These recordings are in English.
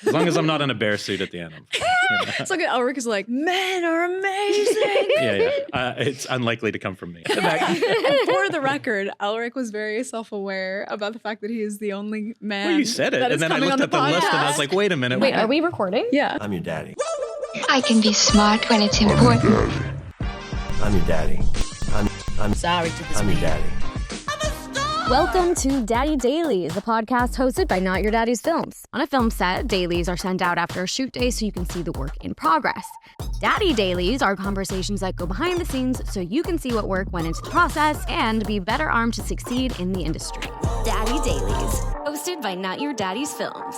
As long as I'm not in a bear suit at the end. It's like Elric is like, men are amazing. Yeah. It's unlikely to come from me. For the record, Elric was very self-aware about the fact that he is the only man. Well, you said it, and then I looked at the list and I was like, wait a minute. Wait, are we recording? Yeah. I'm your daddy. I can be smart when it's important. I'm your daddy. I'm Sorry to this I'm your daddy. Welcome to Daddy Dailies, a podcast hosted by Not Your Daddy's Films. On a film set, dailies are sent out after a shoot day so you can see the work in progress. Daddy Dailies are conversations that go behind the scenes so you can see what work went into the process and be better armed to succeed in the industry. Daddy Dailies, hosted by Not Your Daddy's Films.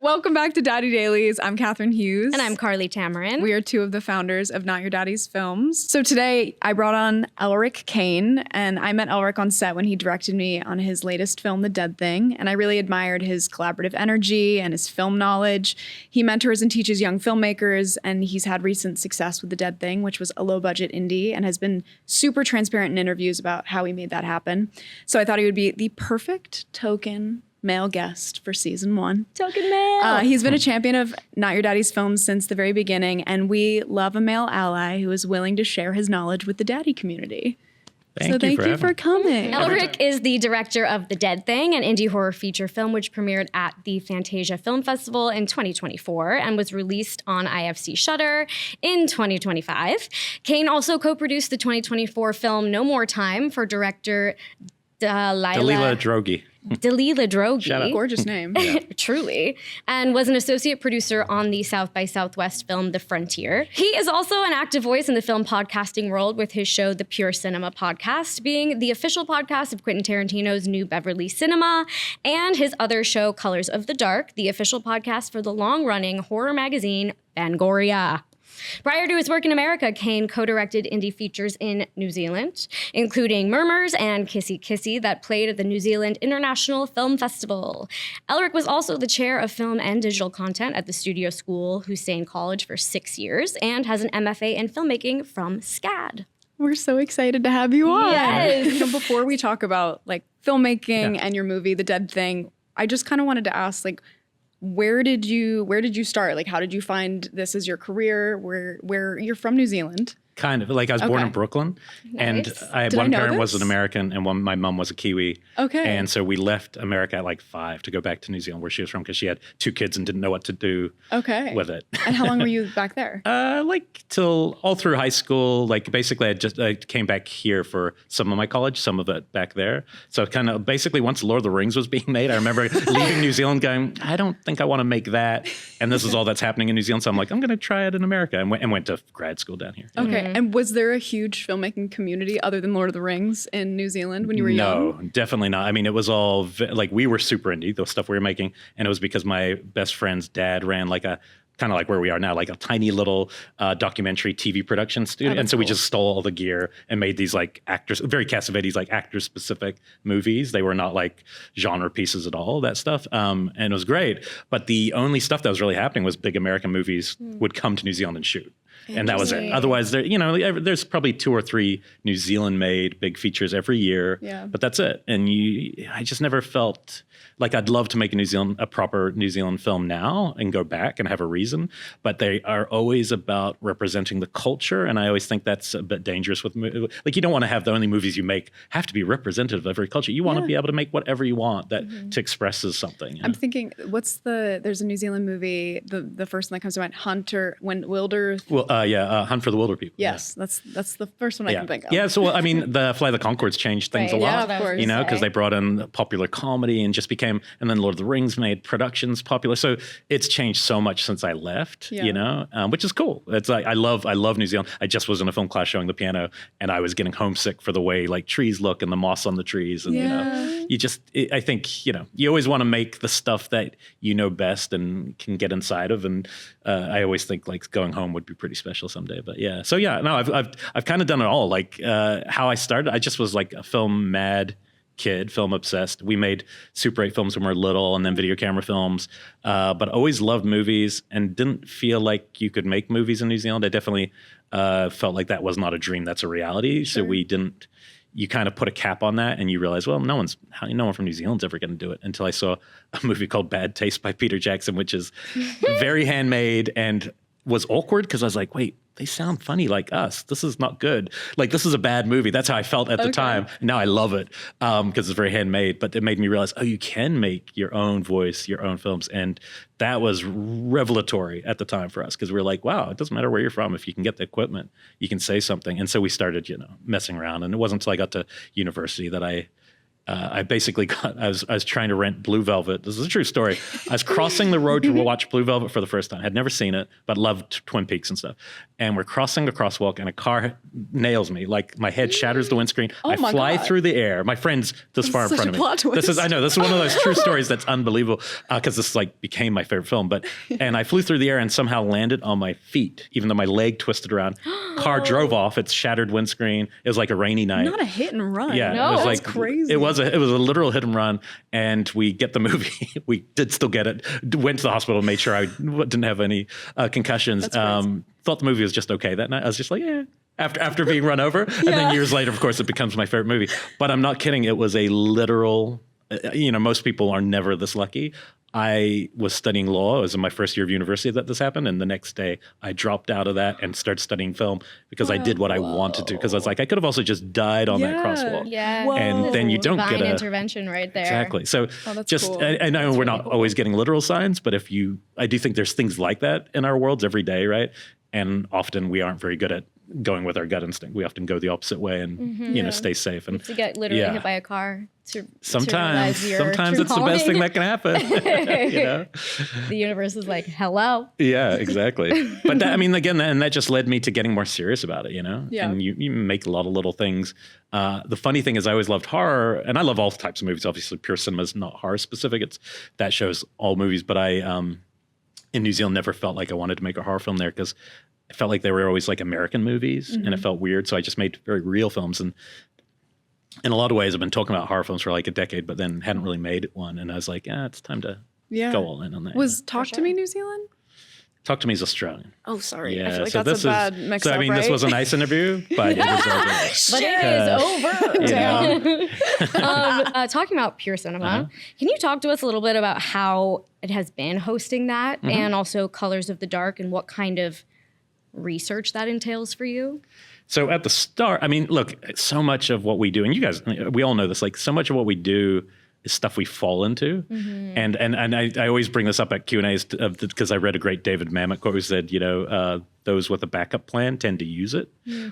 Welcome back to Daddy Dailies. I'm Catherine Hughes. And I'm Carly Tamarin. We are two of the founders of Not Your Daddy's Films. So today I brought on Elric Kane, and I met Elric on set when he directed me on his latest film, The Dead Thing, and I really admired his collaborative energy and his film knowledge. He mentors and teaches young filmmakers, and he's had recent success with The Dead Thing, which was a low-budget indie, and has been super transparent in interviews about how he made that happen. So I thought he would be the perfect token male guest for season 1. Token male. He's been a champion of Not Your Daddy's Films since the very beginning, and we love a male ally who is willing to share his knowledge with the daddy community. Thank you for coming. Elric is the director of The Dead Thing, an indie horror feature film which premiered at the Fantasia Film Festival in 2024 and was released on IFC SHUDDER in 2025. Kane also co-produced the 2024 film No More Time for director Dalila Droege. Dalila Droege. Shout out. Gorgeous name. Truly. And was an associate producer on the South by Southwest film The Frontier. He is also an active voice in the film podcasting world with his show The Pure Cinema Podcast, being the official podcast of Quentin Tarantino's new Beverly Cinema, and his other show Colors of the Dark, the official podcast for the long-running horror magazine FANGORIA. Prior to his work in America, Kane co-directed indie features in New Zealand, including Murmurs and Kissy Kissy that played at the New Zealand International Film Festival. Elric was also the chair of film and digital content at the Studio School Hussein College for 6 years and has an MFA in filmmaking from SCAD. We're so excited to have you on. Yes. Before we talk about like filmmaking and your movie, The Dead Thing, I just kind of wanted to ask, like, where did you start? Like, how did you find this as your career? Where you're from New Zealand? Kind of. Like, I was born in Brooklyn, and one parent was an American, and my mom was a Kiwi. Okay. And so we left America at like 5 to go back to New Zealand, where she was from, because she had 2 kids and didn't know what to do with it. And how long were you back there? Like till all through high school. Like, basically, I came back here for some of my college, some of it back there. So kind of basically, once Lord of the Rings was being made, I remember leaving New Zealand going, I don't think I want to make that. And this is all that's happening in New Zealand. So I'm like, I'm going to try it in America, and went to grad school down here. Okay. And was there a huge filmmaking community other than Lord of the Rings in New Zealand when you were young? No, definitely not. I mean, it was all like, we were super indie, the stuff we were making. And it was because my best friend's dad ran like a, kind of like where we are now, like a tiny little documentary TV production studio. And so we just stole all the gear and made these like very Cassavetes, like actor-specific movies. They were not like genre pieces at all, that stuff. And it was great. But the only stuff that was really happening was big American movies would come to New Zealand and shoot. And that was it. Otherwise, there's probably 2 or 3 New Zealand-made big features every year. Yeah. But that's it. And I just never felt like I'd love to make a proper New Zealand film now and go back and have a reason. But they are always about representing the culture, and I always think that's a bit dangerous with like, you don't want to have the only movies you make have to be representative of every culture. You want to be able to make whatever you want that to expresses something. I'm thinking, there's a New Zealand movie, the first one that comes to mind, Hunt for the Wilder People. Yes, that's the first one I can think of. Yeah, so I mean, the Fly the Conchords changed things a lot, of course. Because they brought in popular comedy and just became, and then Lord of the Rings made productions popular. So it's changed so much since I left, which is cool. It's like, I love New Zealand. I just was in a film class showing the piano, and I was getting homesick for the way like trees look and the moss on the trees, and I think you always want to make the stuff that you know best and can get inside of, and I always think like going home would be pretty special someday. But I've kind of done it all. Like how I started, I just was like a film mad kid, film obsessed. We made Super 8 films when we were little, and then video camera films, but always loved movies and didn't feel like you could make movies in New Zealand. I definitely felt like that was not a dream, that's a reality. Sure. So we didn't you kind of put a cap on that and you realize, well, no one from New Zealand's ever going to do it, until I saw a movie called Bad Taste by Peter Jackson, which is very handmade and was awkward because I was like, wait, they sound funny like us. This is not good. Like, this is a bad movie. That's how I felt at the time. Now I love it because it's very handmade, but it made me realize, oh, you can make your own voice, your own films. And that was revelatory at the time for us, because we were like, wow, it doesn't matter where you're from. If you can get the equipment, you can say something. And so we started, messing around. And it wasn't until I got to university that I basically I was trying to rent Blue Velvet. This is a true story. I was crossing the road to watch Blue Velvet for the first time. Had never seen it, but loved Twin Peaks and stuff. And we're crossing a crosswalk and a car nails me. Like, my head shatters the windscreen. I fly through the air. My friend's this far in front of me. Plot twist. This is one of those true stories that's unbelievable, because this became my favorite film. And I flew through the air and somehow landed on my feet, even though my leg twisted around. Car drove off. It's shattered windscreen. It was like a rainy night. Not a hit and run. Yeah, No, it was that's crazy. It was a literal hit and run, and we get the movie. We did still get it. Went to the hospital, made sure I didn't have any concussions. Thought the movie was just okay that night. I was just like, yeah. After being run over, and then years later, of course, it becomes my favorite movie. But I'm not kidding. It was a literal. Most people are never this lucky. I was studying law. It was in my first year of university that this happened. And the next day I dropped out of that and started studying film because I did what I wanted to. Because I was like, I could have also just died on that crosswalk. Yeah. Whoa. And then you don't Divine get intervention right there. Exactly. So that's cool. I know we're not always getting literal signs, but I do think there's things like that in our worlds every day, right? And often we aren't very good at going with our gut instinct. We often go the opposite way and stay safe. And to get literally hit by a car to sometimes realize your true it's the best thing that can happen. The universe is like, hello. Yeah, exactly. But that just led me to getting more serious about it, Yeah. And you make a lot of little things. The funny thing is, I always loved horror, and I love all types of movies. Obviously, pure cinema is not horror specific. That shows all movies. But I, in New Zealand, never felt like I wanted to make a horror film there, because I felt like they were always like American movies, and it felt weird. So I just made very real films. And in a lot of ways, I've been talking about horror films for like a decade, but then hadn't really made one. And I was like, it's time to go all in on that. Was Talk to Me New Zealand? Talk to Me is Australian. Oh, sorry. Yeah, I feel like so that's a bad mix up, this was a nice interview, but it was over. But it is over. Talking about pure cinema, can you talk to us a little bit about how it has been hosting that, and also Colors of the Dark, and what kind of research that entails for you? So at the start, look, so much of what we do, and you guys, we all know this, like, so much of what we do is stuff we fall into. And I always bring this up at Q&As because I read a great David Mamet quote who said, those with a backup plan tend to use it,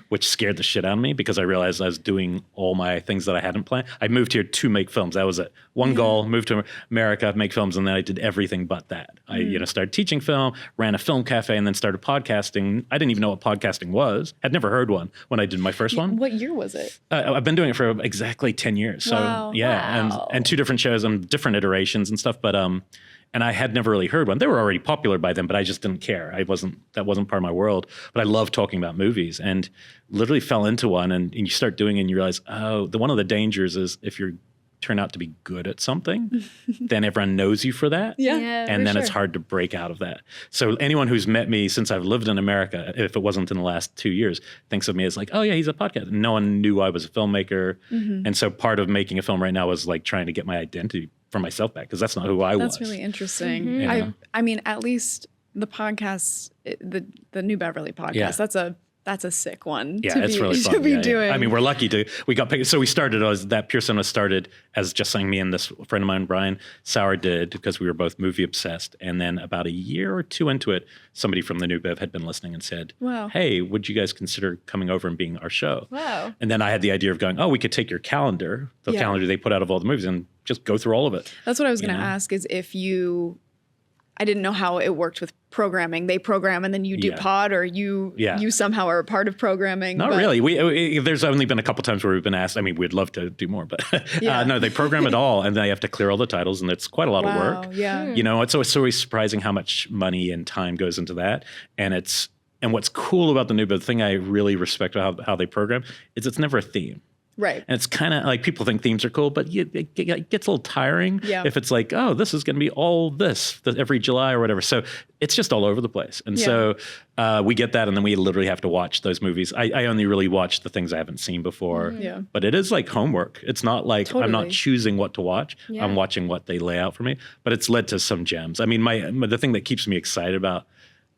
which scared the shit out of me, because I realized I was doing all my things that I hadn't planned. I moved here to make films. That was it. One goal, moved to America, make films, and then I did everything but that. I started teaching film, ran a film cafe, and then started podcasting. I didn't even know what podcasting was. I'd never heard one when I did my first one. What year was it? I've been doing it for exactly 10 years. So and two different shows and different iterations and stuff. But and I had never really heard one. They were already popular by then, but I just didn't care. That wasn't part of my world. But I love talking about movies, and literally fell into one. And you start doing it and you realize, one of the dangers is if you turn out to be good at something, then everyone knows you for that. And then it's hard to break out of that. So anyone who's met me since I've lived in America, if it wasn't in the last 2 years, thinks of me as like, oh yeah, he's a podcast. No one knew I was a filmmaker. And so part of making a film right now was like trying to get my identity for myself back, because that's not who I was. That's really interesting. I mean, at least the podcast, the new Beverly podcast, that's a sick one. Yeah, it's really fun to be doing. Yeah. I mean, we're lucky we got picked. So we started that Pure Cinema started as just something me and this friend of mine, Brian Sauer, did, because we were both movie obsessed. And then about a year or two into it, somebody from the New Bev had been listening and said, hey, would you guys consider coming over and being our show? Wow. And then I had the idea of going, we could take your calendar, the calendar they put out of all the movies, and just go through all of it. That's what I was going to ask, is if I didn't know how it worked with programming. They program and then you do pod, or you somehow are a part of programming. Not really. There's only been a couple times where we've been asked. I mean, we'd love to do more, but no, they program it all, and then they have to clear all the titles, and it's quite a lot of work. Yeah. It's always surprising how much money and time goes into that. And what's cool about the new, but the thing I really respect about how they program is it's never a theme. Right. And it's kind of like people think themes are cool, but it gets a little tiring if it's like, oh, this is going to be all this every July or whatever. So it's just all over the place. And so we get that, and then we literally have to watch those movies. I only really watch the things I haven't seen before. But it is like homework. It's not like I'm not choosing what to watch. I'm watching what they lay out for me. But it's led to some gems. I mean, the thing that keeps me excited about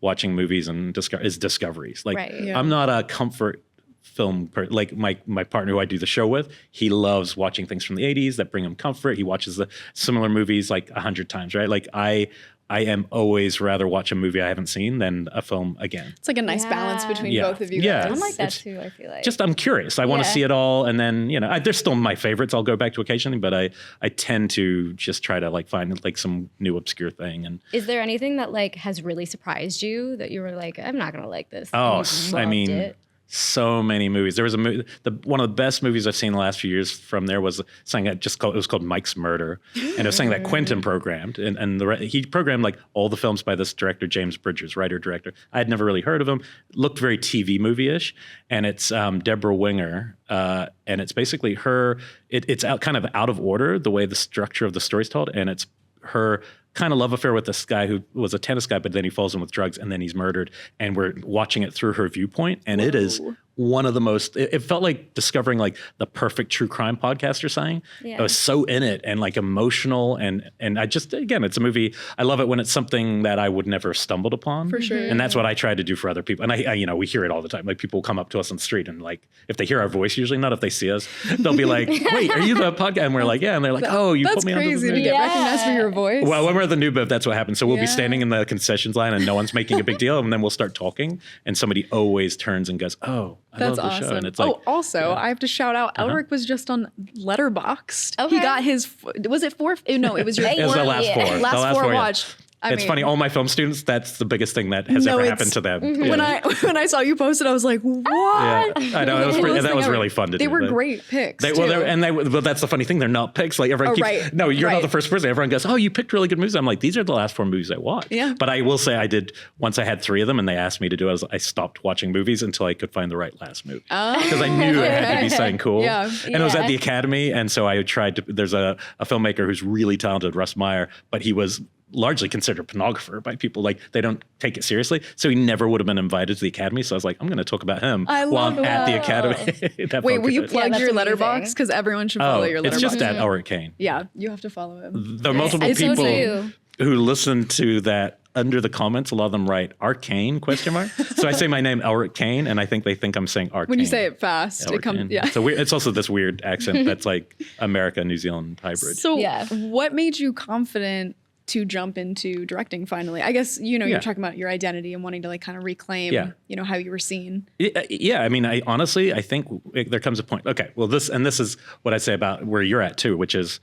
watching movies and is discoveries. Like I'm not a comfort film like my partner who I do the show with. He loves watching things from the 80s that bring him comfort. He watches the similar movies like 100 times, right? Like I am always rather watch a movie I haven't seen than a film again. It's like a nice balance between both of you guys. I'm like that too, I feel like. Just I'm curious. I want to see it all, and then there's still my favorites I'll go back to occasionally, but I tend to just try to like find like some new obscure thing. And is there anything that like has really surprised you that you were like, I'm not gonna like this? Oh, I mean, so many movies. There was a movie. One of the best movies I've seen in the last few years from there was something it was called Mike's Murder, and it was something that Quentin programmed, and he programmed like all the films by this director James Bridges, writer director. I had never really heard of him. Looked very TV movie-ish, and it's Deborah Winger, and it's basically her. It's kind of out of order the way the structure of the story's told, and it's her kind of love affair with this guy who was a tennis guy, but then he falls in with drugs and then he's murdered. And we're watching it through her viewpoint. And it is one of the most, it felt like discovering like the perfect true crime podcast or something. I was so in it and like emotional. And I just, again, it's a movie. I love it when it's something that I would never have stumbled upon. For sure. And that's what I try to do for other people. And I we hear it all the time. Like people come up to us on the street and like, if they hear our voice, usually not if they see us, they'll be like, wait, are you the podcast? And we're like, yeah. And they're like, oh, you put me on the That's crazy to get recognized for your voice. Well, when we're at the New Biv, that's what happens. So we'll be standing in the concessions line and no one's making a big deal. And then we'll start talking and somebody always turns and goes, oh, I love the show. And it's like, also, I have to shout out, Elric was just on Letterboxd. Okay. He got his, was it 4? No, it was your it was the last 4. Last 4 watch. It's funny. All my film students, that's the biggest thing that has ever happened to them. When I saw you post it, I was like, what? Yeah, I know. That was really fun to do. They were great picks. But that's the funny thing. They're not picks. Like everyone keeps, no, you're not the first person. Everyone goes, oh, you picked really good movies. I'm like, these are the last 4 movies I watched. Yeah. But I will say I did, once I had 3 of them and they asked me to do it, I stopped watching movies until I could find the right last movie. Because I knew it had to be something cool. Yeah. And it was at the Academy. And so I tried to, there's a filmmaker who's really talented, Russ Meyer, but he was largely considered a pornographer by people. Like they don't take it seriously. So he never would have been invited to the Academy. So I was like, I'm going to talk about him while I'm at the Academy. Wait, will you plug your Letterboxd? Because everyone should follow your Letterboxd. It's just at Elric Kane. Yeah, you have to follow him. The multiple people who listen to that under the comments, a lot of them write Arcane ? So I say my name Elric Kane, and I think they think I'm saying Arcane. When you say it fast, it comes. Yeah. So it's also this weird accent that's like America, New Zealand hybrid. So what made you confident to jump into directing finally? I guess, you're talking about your identity and wanting to like kind of reclaim, how you were seen. Yeah. I mean, I honestly think there comes a point. Okay. Well, this is what I say about where you're at too, which is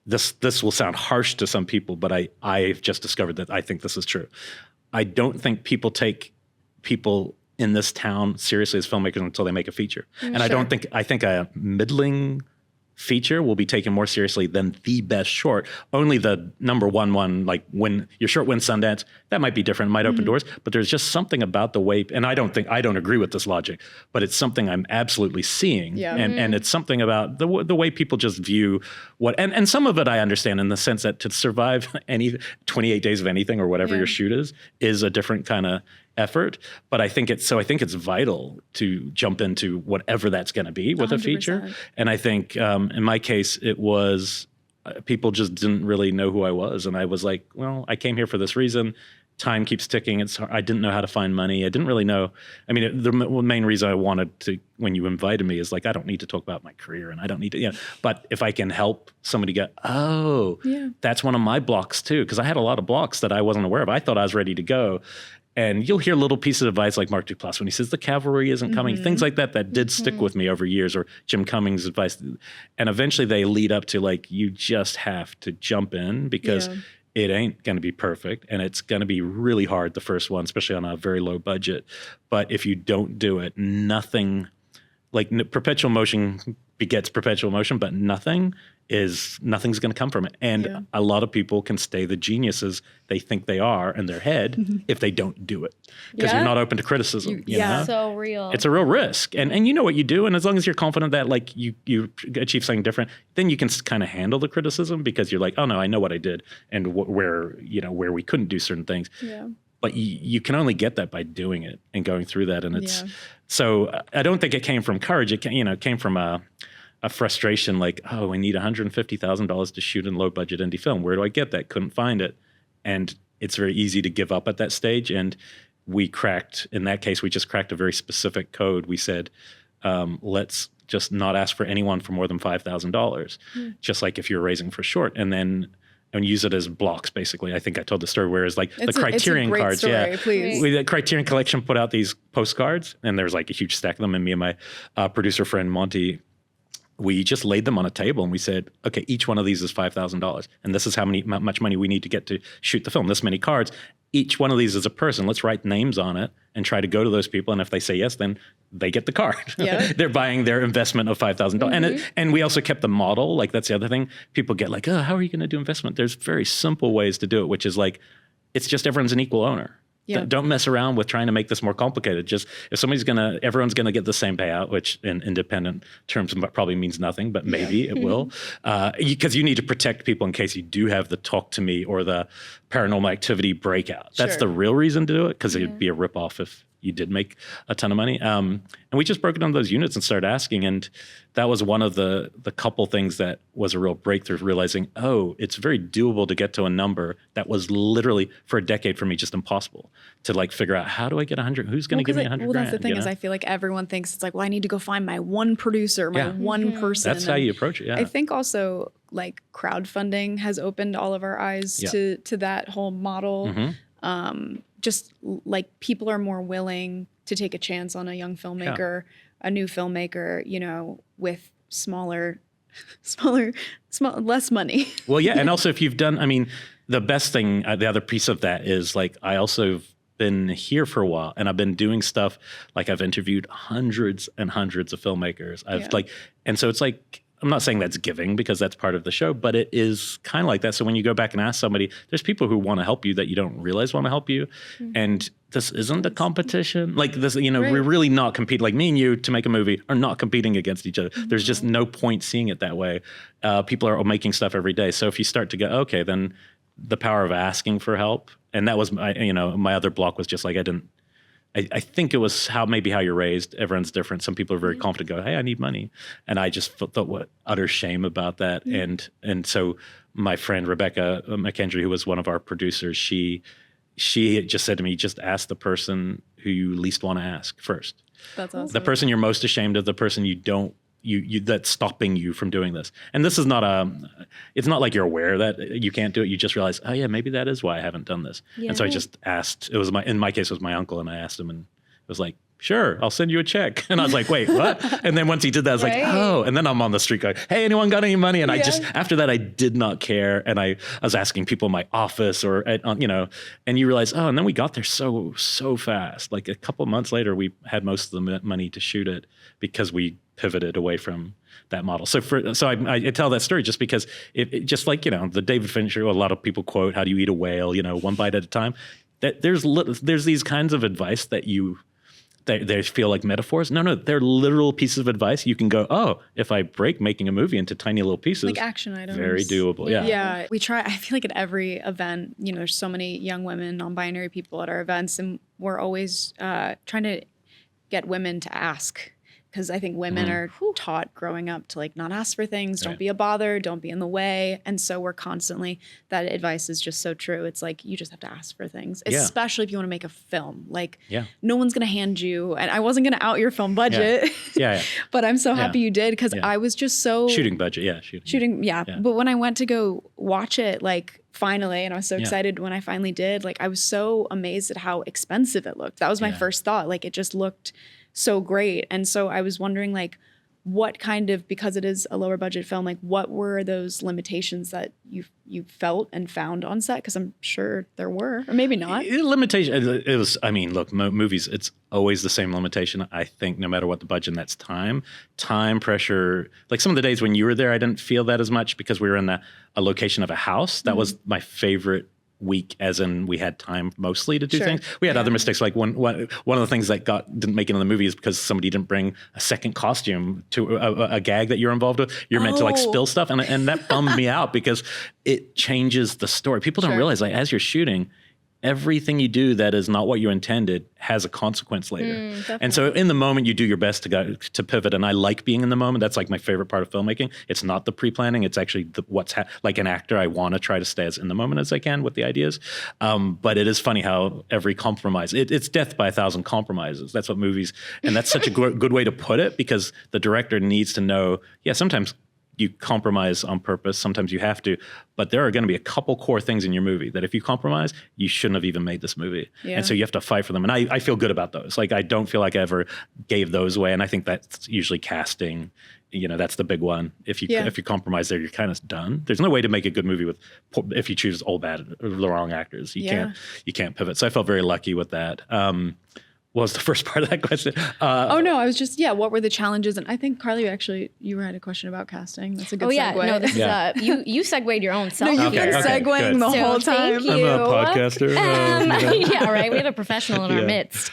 this will sound harsh to some people, but I've just discovered that I think this is true. I don't think people take people in this town seriously as filmmakers until they make a feature. And I think a middling feature will be taken more seriously than the best short. Only the number one, like when your short wins Sundance, that might be different, might open doors, but there's just something about the way, and I don't agree with this logic, but it's something I'm absolutely seeing. Yeah. And it's something about the way people just view what, and some of it I understand in the sense that to survive any 28 days of anything or whatever your shoot is a different kind of effort, but I think it's vital to jump into whatever that's going to be with 100%. A feature. And I think in my case, it was people just didn't really know who I was, and I was like, well, I came here for this reason. Time keeps ticking. I didn't know how to find money. I didn't really know. I mean, the main reason I wanted to, when you invited me, is like, I don't need to talk about my career, and I don't need to, but if I can help somebody go, that's one of my blocks too, because I had a lot of blocks that I wasn't aware of. I thought I was ready to go. And you'll hear little pieces of advice like Mark Duplass when he says the cavalry isn't coming, things like that did stick with me over years, or Jim Cummings' advice. And eventually they lead up to like, you just have to jump in because it ain't going to be perfect. And it's going to be really hard, the first one, especially on a very low budget. But if you don't do it, nothing, like perpetual motion begets perpetual motion, but nothing's going to come from it. And a lot of people can stay the geniuses they think they are in their head if they don't do it, because you're not open to criticism. You know? So real. It's a real risk. And you know what you do. And as long as you're confident that like you achieve something different, then you can kind of handle the criticism, because you're like, oh no, I know what I did and where we couldn't do certain things. Yeah. But you can only get that by doing it and going through that. And it's so I don't think it came from courage. It came from a frustration, like, oh, I need $150,000 to shoot a low budget indie film. Where do I get that? Couldn't find it. And it's very easy to give up at that stage. And in that case, we just cracked a very specific code. We said, let's just not ask for anyone for more than $5,000, just like if you're raising for short. And use it as blocks, basically. I think I told the story where it's like the Criterion cards. Story, please. The Criterion Collection put out these postcards, and there's like a huge stack of them. And me and my producer friend Monty, we just laid them on a table and we said, okay, each one of these is $5,000. And this is how much money we need to get to shoot the film, this many cards. Each one of these is a person. Let's write names on it and try to go to those people. And if they say yes, then they get the card. Yeah. They're buying their investment of $5,000. And we also kept the model. Like, that's the other thing. People get like, oh, how are you going to do investment? There's very simple ways to do it, which is like, it's just everyone's an equal owner. Yeah. Don't mess around with trying to make this more complicated. Just if everyone's going to get the same payout, which in independent terms probably means nothing, but maybe it will. Because you need to protect people in case you do have the talk to me or the paranormal activity breakout. That's the real reason to do it, because it'd be a ripoff if you did make a ton of money. And we just broke it down those units and started asking. And that was one of the couple things that was a real breakthrough, realizing, oh, it's very doable to get to a number that was literally for a decade for me just impossible to like figure out, how do I get 100? Who's going to give me 100 grand? Well, that's the thing is I feel like everyone thinks it's like, well, I need to go find my one producer, my one person. That's how you approach it. Yeah. I think also like crowdfunding has opened all of our eyes to that whole model. Just like people are more willing to take a chance on a young filmmaker, a new filmmaker, with less money. Well, yeah. And also if you've done, I mean, the best thing, the other piece of that is like, I also been here for a while and I've been doing stuff, like I've interviewed hundreds and hundreds of filmmakers. And so it's like, I'm not saying that's giving, because that's part of the show, but it is kind of like that. So when you go back and ask somebody, there's people who want to help you that you don't realize want to help you. And this isn't a competition. Like this, we're really not competing. Like me and you to make a movie are not competing against each other. There's just no point seeing it that way. People are making stuff every day. So if you start to go, okay, then the power of asking for help. And that was my other block was just like, I think it was how you're raised. Everyone's different. Some people are very confident, go, hey, I need money. And I just thought what utter shame about that. And so my friend, Rebecca McKendry, who was one of our producers, she just said to me, just ask the person who you least want to ask first. That's awesome. The person you're most ashamed of, the person you don't, that's stopping you from doing this. And this is not it's not like you're aware that you can't do it. You just realize, oh yeah, maybe that is why I haven't done this. Yeah. And so I just asked, in my case, it was my uncle, and I asked him, and it was like, sure, I'll send you a check. And I was like, wait, what? And then once he did that, I was like, oh, and then I'm on the street going, hey, anyone got any money? And I just, after that, I did not care. And I was asking people in my office and you realize, oh, and then we got there so fast. Like a couple of months later, we had most of the money to shoot it because we pivoted away from that model. So I tell that story just because it just like, the David Fincher, a lot of people quote, how do you eat a whale, one bite at a time. That there's these kinds of advice that they feel like metaphors. No, they're literal pieces of advice. You can go, oh, if I break making a movie into tiny little pieces. Like action items. Very doable, yeah. Yeah, we try, I feel like at every event, there's so many young women, non-binary people at our events, and we're always trying to get women to ask. Because I think women are taught growing up to like not ask for things, don't be a bother, don't be in the way. And so we're constantly, that advice is just so true. It's like, you just have to ask for things, especially if you want to make a film. Like no one's going to hand you, and I wasn't going to out your film budget, but I'm so happy you did, because I was just so. Shooting budget, shooting. But when I went to go watch it, like finally, and I was so excited when I finally did, like I was so amazed at how expensive it looked. That was my first thought. Like it just looked so great. And so I was wondering, like, what kind of, because it is a lower budget film, like what were those limitations that you felt and found on set? Because I'm sure there were, or maybe not. Limitation. It was, I mean, look, movies, it's always the same limitation. I think no matter what the budget, and that's time pressure. Like some of the days when you were there, I didn't feel that as much because we were in a location of a house. That was my favorite week, as in we had time mostly to do things. We had other mistakes, like one of the things that didn't make it in the movie is because somebody didn't bring a second costume to a gag that you're involved with. You're meant to like spill stuff, and that bummed me out because it changes the story. People don't realize, like, as you're shooting, everything you do that is not what you intended has a consequence later. And so in the moment, you do your best to pivot. And I like being in the moment. That's like my favorite part of filmmaking. It's not the pre-planning. It's actually like an actor, I want to try to stay as in the moment as I can with the ideas. But it is funny how every compromise, it's death by 1,000 compromises. That's what movies, and that's such a good way to put it, because the director needs to know, sometimes you compromise on purpose. Sometimes you have to, but there are going to be a couple core things in your movie that if you compromise, you shouldn't have even made this movie. And so you have to fight for them. And I feel good about those. Like, I don't feel like I ever gave those away. And I think that's usually casting. That's the big one. If you compromise there, you're kind of done. There's no way to make a good movie if you choose the wrong actors. You can't pivot. So I felt very lucky with that. What was the first part of that question? No, I was just, what were the challenges? And I think, Carly, you had a question about casting. That's a good segue. No, this is, you segued your own self. No, you've been segueing the whole time. Thank you. I'm a podcaster. Yeah, right. We have a professional in our midst.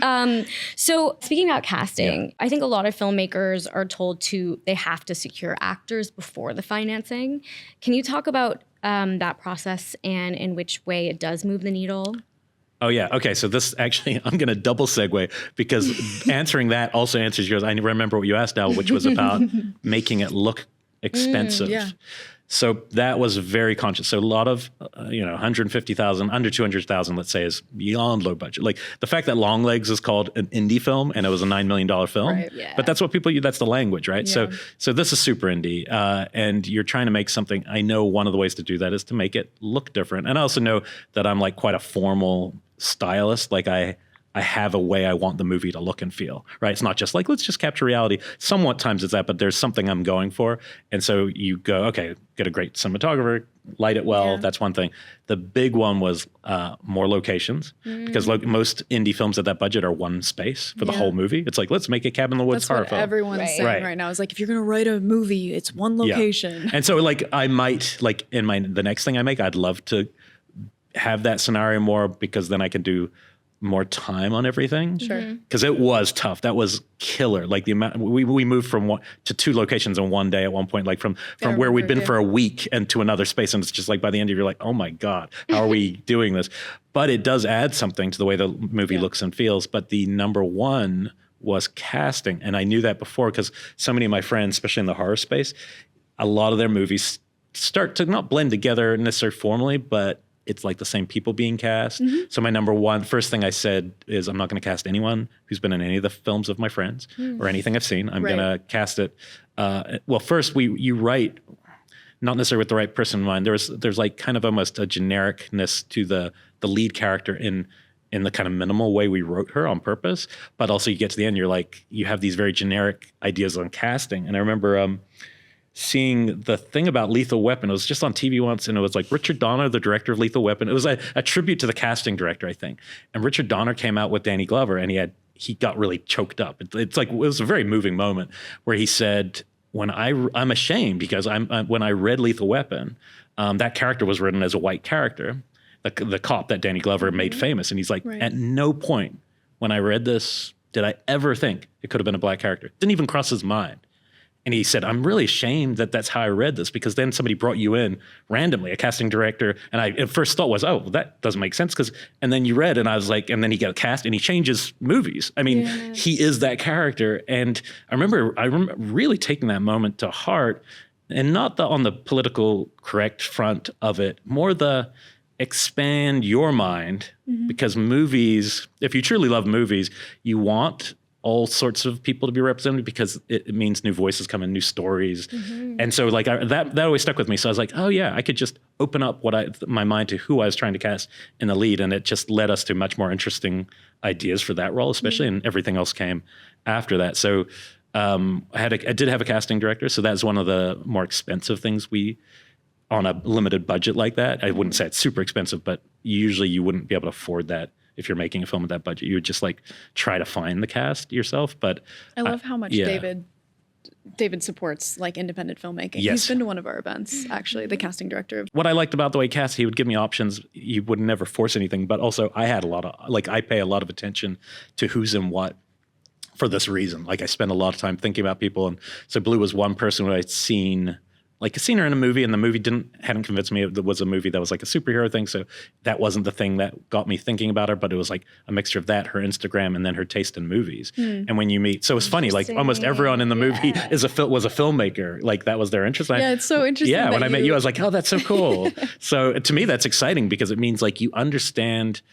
So speaking about casting, I think a lot of filmmakers are told they have to secure actors before the financing. Can you talk about that process and in which way it does move the needle? Oh, yeah. Okay. So this actually, I'm going to double segue, because answering that also answers yours. I remember what you asked now, which was about making it look expensive. So that was very conscious. So a lot of, 150,000, under 200,000, let's say, is beyond low budget. Like the fact that Longlegs is called an indie film and it was a $9 million film, but that's what that's the language, right? So this is super indie, and you're trying to make something. I know one of the ways to do that is to make it look different. And I also know that I'm like quite a formal stylist. Like I have a way I want the movie to look and feel, right? It's not just like, let's just capture reality. Somewhat times it's that, but there's something I'm going for. And so you go, okay, get a great cinematographer, light it well. That's one thing. The big one was more locations, because most indie films at that budget are one space for the whole movie. It's like, let's make a cabin in the woods horror film. Everyone's saying right now is like, if you're going to write a movie, it's one location. And so like, I might, like in the next thing I make, I'd love to have that scenario more, because then I can do more time on everything. Because it was tough. That was killer. Like the amount we moved from 1 to 2 locations in one day at one point, like from where we'd been for a week and to another space. And it's just like by the end of it, you're like, oh my God, how are we doing this? But it does add something to the way the movie looks and feels. But the number one was casting. And I knew that before, because so many of my friends, especially in the horror space, a lot of their movies start to not blend together necessarily formally, but it's like the same people being cast. So my first thing I said is, I'm not going to cast anyone who's been in any of the films of my friends or anything I've seen. I'm going to cast it. Well, first you write, not necessarily with the right person in mind. There's like kind of almost a genericness to the lead character in the kind of minimal way we wrote her on purpose. But also you get to the end, you're like, you have these very generic ideas on casting. And I remember, seeing the thing about Lethal Weapon. It was just on TV once, and it was like Richard Donner, the director of Lethal Weapon. It was a tribute to the casting director, I think. And Richard Donner came out with Danny Glover, and he got really choked up. It's like, it was a very moving moment where he said, I'm ashamed, because when I read Lethal Weapon, that character was written as a white character, the cop that Danny Glover made famous. And he's like, at no point when I read this did I ever think it could have been a black character. Didn't even cross his mind. And he said, I'm really ashamed that that's how I read this, because then somebody brought you in randomly, a casting director. And I at first thought was, that doesn't make sense. And then you read, and I was like, and then he got cast and he changes movies. I mean, he is that character. And I remember really taking that moment to heart, and not on the political correct front of it, more the expand your mind, because movies, if you truly love movies, you want all sorts of people to be represented, because it means new voices come in, new stories. And so like that always stuck with me. So I was like, oh yeah, I could just open up my mind to who I was trying to cast in the lead. And it just led us to much more interesting ideas for that role, especially, and everything else came after that. So I did have a casting director, so that's one of the more expensive things on a limited budget like that. I wouldn't say it's super expensive, but usually you wouldn't be able to afford that if you're making a film with that budget. You would just like try to find the cast yourself. But I love how much David supports like independent filmmaking. Yes. He's been to one of our events, actually, the casting director. What I liked about the way he cast, he would give me options. He would never force anything, but also I had I pay a lot of attention to who's in what for this reason. Like I spend a lot of time thinking about people. And so Blue was one person who I'd seen her in a movie, and the movie hadn't convinced me it was a movie that was like a superhero thing. So that wasn't the thing that got me thinking about her, but it was like a mixture of that, her Instagram, and then her taste in movies. And when you meet, so it's funny, like almost everyone in the movie was a filmmaker. Like that was their interest. Yeah, it's so interesting. Yeah, when I met you, I was like, oh, that's so cool. So to me, that's exciting because it means like you understand.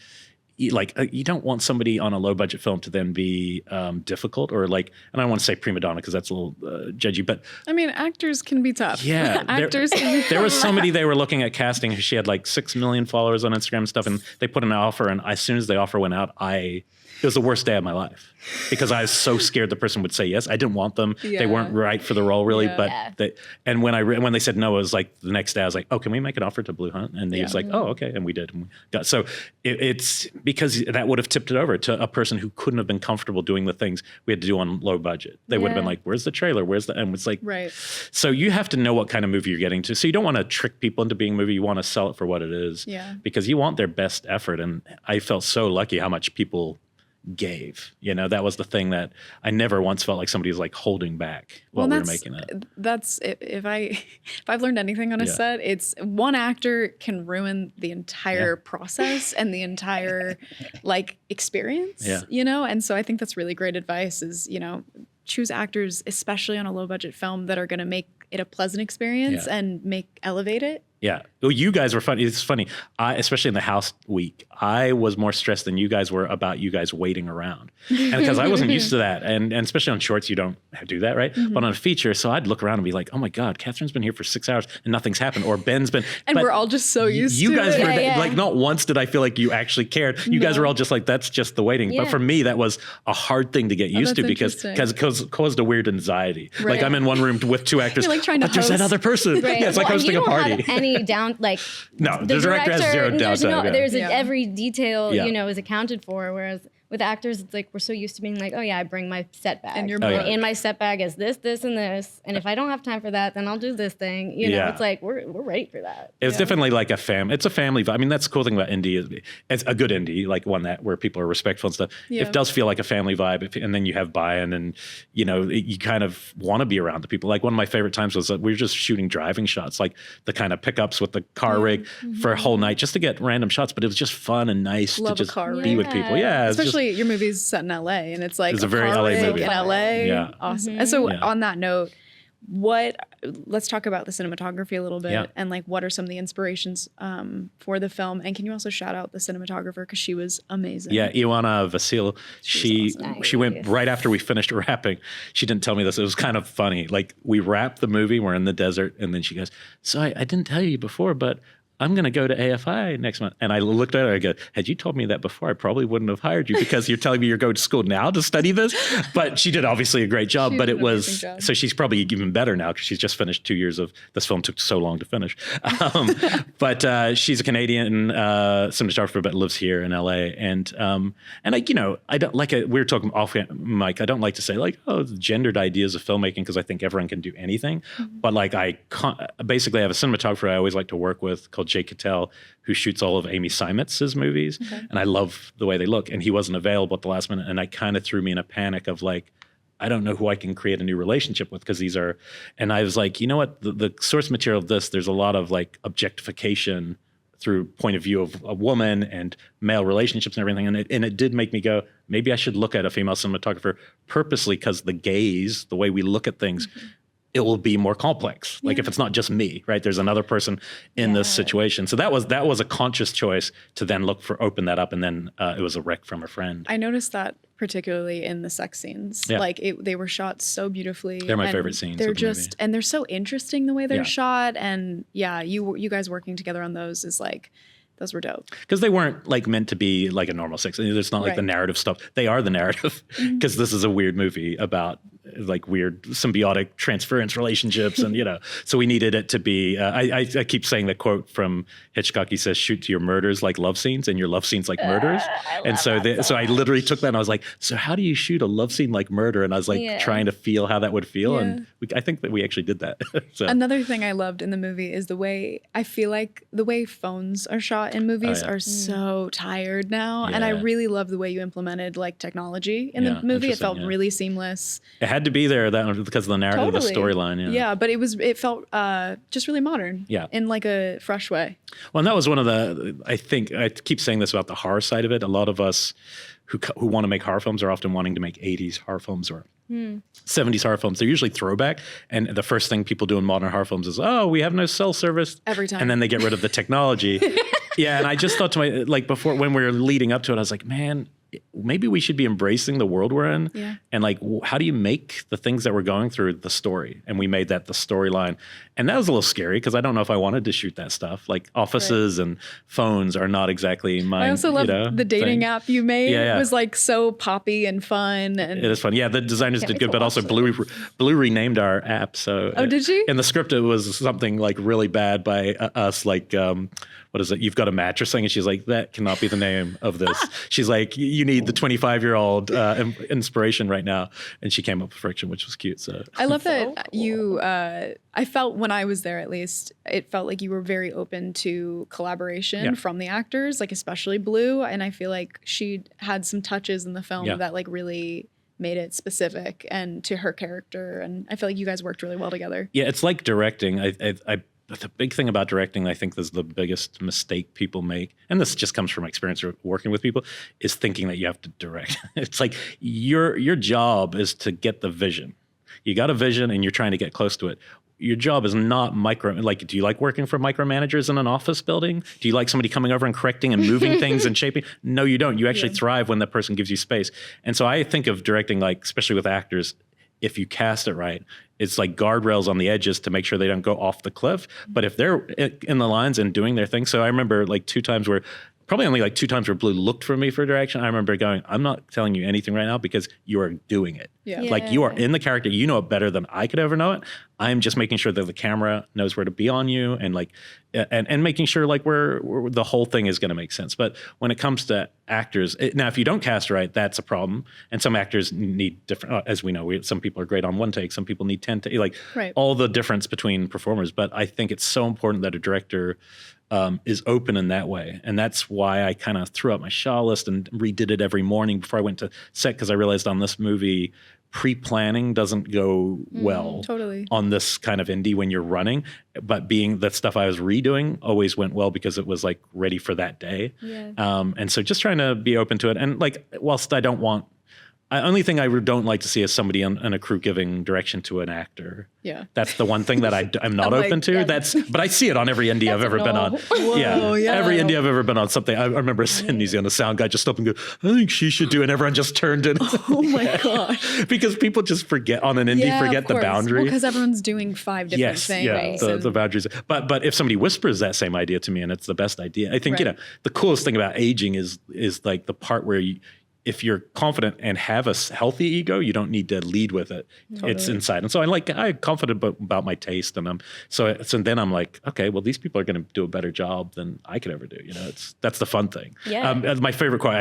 You don't want somebody on a low budget film to then be difficult or like, and I don't want to say prima donna because that's a little judgy, but I mean, actors can be tough. Yeah, actors can be there was somebody they were looking at casting. She had like 6 million followers on Instagram and stuff, and they put an offer, and as soon as the offer went out, it was the worst day of my life because I was so scared the person would say yes. I didn't want them. Yeah. They weren't right for the role really, and when they said no, it was like the next day I was like, oh, can we make an offer to Blue Hunt? And he was like, oh, okay, and we did. And it's because that would have tipped it over to a person who couldn't have been comfortable doing the things we had to do on low budget. They would have been like, where's the trailer? And it's like, right. So you have to know what kind of movie you're getting to. So you don't want to trick people into being a movie. You want to sell it for what it is because you want their best effort. And I felt so lucky how much people gave. That was the thing that I never once felt like somebody was like holding back while we were making that. That's if I've learned anything on a set, it's one actor can ruin the entire process and the entire like experience. And so I think that's really great advice is choose actors, especially on a low budget film, that are going to make it a pleasant experience and elevate it. Yeah. Well, you guys were funny. It's funny. Especially in the house week, I was more stressed than you guys were about you guys waiting around. And because I wasn't used to that. And especially on shorts, you don't do that, right? But on a feature, so I'd look around and be like, oh my God, Catherine's been here for 6 hours and nothing's happened. Or Ben's been. And we're all just so used to it. You guys were like, not once did I feel like you actually cared. You guys were all just like, that's just the waiting. But for me, that was a hard thing to get used to because it caused a weird anxiety. Right. Like I'm in one room with 2 actors. You're like trying to host. There's that other person. Right. Yeah, it's like hosting a party. You don't have any down, like, no, the director has zero downtime. There's every detail, is accounted for. Whereas with actors, it's like we're so used to being like, oh yeah, I bring my set bag. And in my set bag is this, this, and this. And if I don't have time for that, then I'll do this thing. It's like we're ready for that. It's definitely like it's a family vibe. I mean, that's the cool thing about indie. It's a good indie, like one that where people are respectful and stuff. Yeah. It does feel like a family vibe, and then you have buy-in, and you kind of want to be around the people. Like one of my favorite times was that we were just shooting driving shots, like the kind of pickups with the car rig for a whole night just to get random shots. But it was just fun and nice to just be with people. Yeah, especially your movie's set in LA, and it's like it's a very LA movie in LA. Yeah, awesome. And so on that note, let's talk about the cinematography a little bit, and like what are some of the inspirations for the film, and can you also shout out the cinematographer because she was amazing. Yeah, Ioana Vasil. She went right after we finished wrapping. She didn't tell me this. It was kind of funny. Like we wrapped the movie, we're in the desert, and then she goes, "So I didn't tell you before, but I'm going to go to AFI next month." And I looked at her, I go, had you told me that before, I probably wouldn't have hired you because you're telling me you're going to school now to study this. But she did obviously a great job, but it was, so she's probably even better now because she's just finished 2 years of, this film took so long to finish. But she's a Canadian cinematographer, but lives here in LA. And I don't like we were talking off mic, I don't like to say like, oh, gendered ideas of filmmaking because I think everyone can do anything. But like basically I have a cinematographer I always like to work with called Jake Cattell, who shoots all of Amy Seimetz's movies. And I love the way they look. And he wasn't available at the last minute. And I kind of threw me in a panic of like, I don't know who I can create a new relationship with because these are, and I was like, you know what, the source material of this, there's a lot of like objectification through point of view of a woman and male relationships and everything. And it did make me go, maybe I should look at a female cinematographer purposely because the gaze, the way we look at things, it will be more complex. Like if it's not just me, right? There's another person in this situation. So that was a conscious choice to then open that up. And then it was a rec from a friend. I noticed that particularly in the sex scenes. Yeah. Like they were shot so beautifully. They're my favorite scenes. They're just, and they're so interesting the way they're shot. And you guys working together on those is like, those were dope. Because they weren't like meant to be like a normal sex. It's not like the narrative stuff. They are the narrative because this is a weird movie about like weird symbiotic transference relationships. And, so we needed it to be, I keep saying that quote from Hitchcock. He says, shoot to your murders like love scenes and your love scenes like murders. And so I literally took that and I was like, so how do you shoot a love scene like murder? And I was like trying to feel how that would feel. And I think that we actually did that. So. Another thing I loved in the movie is the way, I feel like the way phones are shot in movies are so tired now. And I really love the way you implemented like technology in the movie. It felt really seamless. It had to be there because of the narrative, the storyline. Yeah, but it felt just really modern. Yeah. In like a fresh way. Well, and that was one of I think, I keep saying this about the horror side of it. A lot of us who want to make horror films are often wanting to make 80s horror films or 70s horror films. They're usually throwback. And the first thing people do in modern horror films is, we have no cell service. Every time. And then they get rid of the technology. And I just thought to before, when we were leading up to it, I was like, man, maybe we should be embracing the world we're in. Yeah. And like, how do you make the things that we're going through the story? And we made that the storyline. And that was a little scary because I don't know if I wanted to shoot that stuff. Like offices and phones are not exactly my I also love the dating app you made. It was like so poppy and fun. And it is fun. Yeah, the designers did good, but also Blue renamed our app. So did she? In the script, it was something like really bad by us, like what is it? You've got a mattress thing. And she's like, that cannot be the name of this. She's like, you need the 25-year-old inspiration right now. And she came up with Friction, which was cute. So I love that you, I felt when I was there, at least, it felt like you were very open to collaboration from the actors, like especially Blue. And I feel like she had some touches in the film that like really made it specific and to her character. And I feel like you guys worked really well together. Yeah, it's like directing. The big thing about directing, I think, is the biggest mistake people make, and this just comes from experience working with people, is thinking that you have to direct. It's like your job is to get the vision. You got a vision, and you're trying to get close to it. Your job is not do you like working for micromanagers in an office building? Do you like somebody coming over and correcting and moving things and shaping? No, you don't. You actually thrive when that person gives you space. And so I think of directing, like, especially with actors, if you cast it right, it's like guardrails on the edges to make sure they don't go off the cliff. But if they're in the lines and doing their thing. So I remember like two times where Blue looked for me for direction. I remember going, I'm not telling you anything right now because you are doing it. Yeah. Like you are in the character. You know it better than I could ever know it. I'm just making sure that the camera knows where to be on you and like, and making sure like we're the whole thing is going to make sense. But when it comes to actors, now if you don't cast right, that's a problem. And some actors need different, as we know, some people are great on one take. Some people need 10 takes, like all the difference between performers. But I think it's so important that a director is open in that way. And that's why I kind of threw out my Shaw list and redid it every morning before I went to set, because I realized on this movie, pre-planning doesn't go well on this kind of indie when you're running. But being that stuff I was redoing always went well because it was like ready for that day. Yeah. And so just trying to be open to it. And like, whilst I don't want, only thing I don't like to see is somebody in a crew giving direction to an actor. Yeah, that's the one thing that I'm not open to. But I see it on every indie I've ever been on. Whoa, every indie I've ever been on. Something I remember in New Zealand, the sound guy just stopped and go, "I think she should do," and everyone just turned in. Oh my gosh! Because people just forget on an indie, forget the boundary. Because everyone's doing 5 different things. Yes, the boundaries. But if somebody whispers that same idea to me and it's the best idea, I think the coolest thing about aging is like the part where if you're confident and have a healthy ego, you don't need to lead with it. Totally. It's inside. And so I'm confident about my taste. And so then I'm like, okay, well, these people are going to do a better job than I could ever do. That's the fun thing. Yeah. My favorite quote,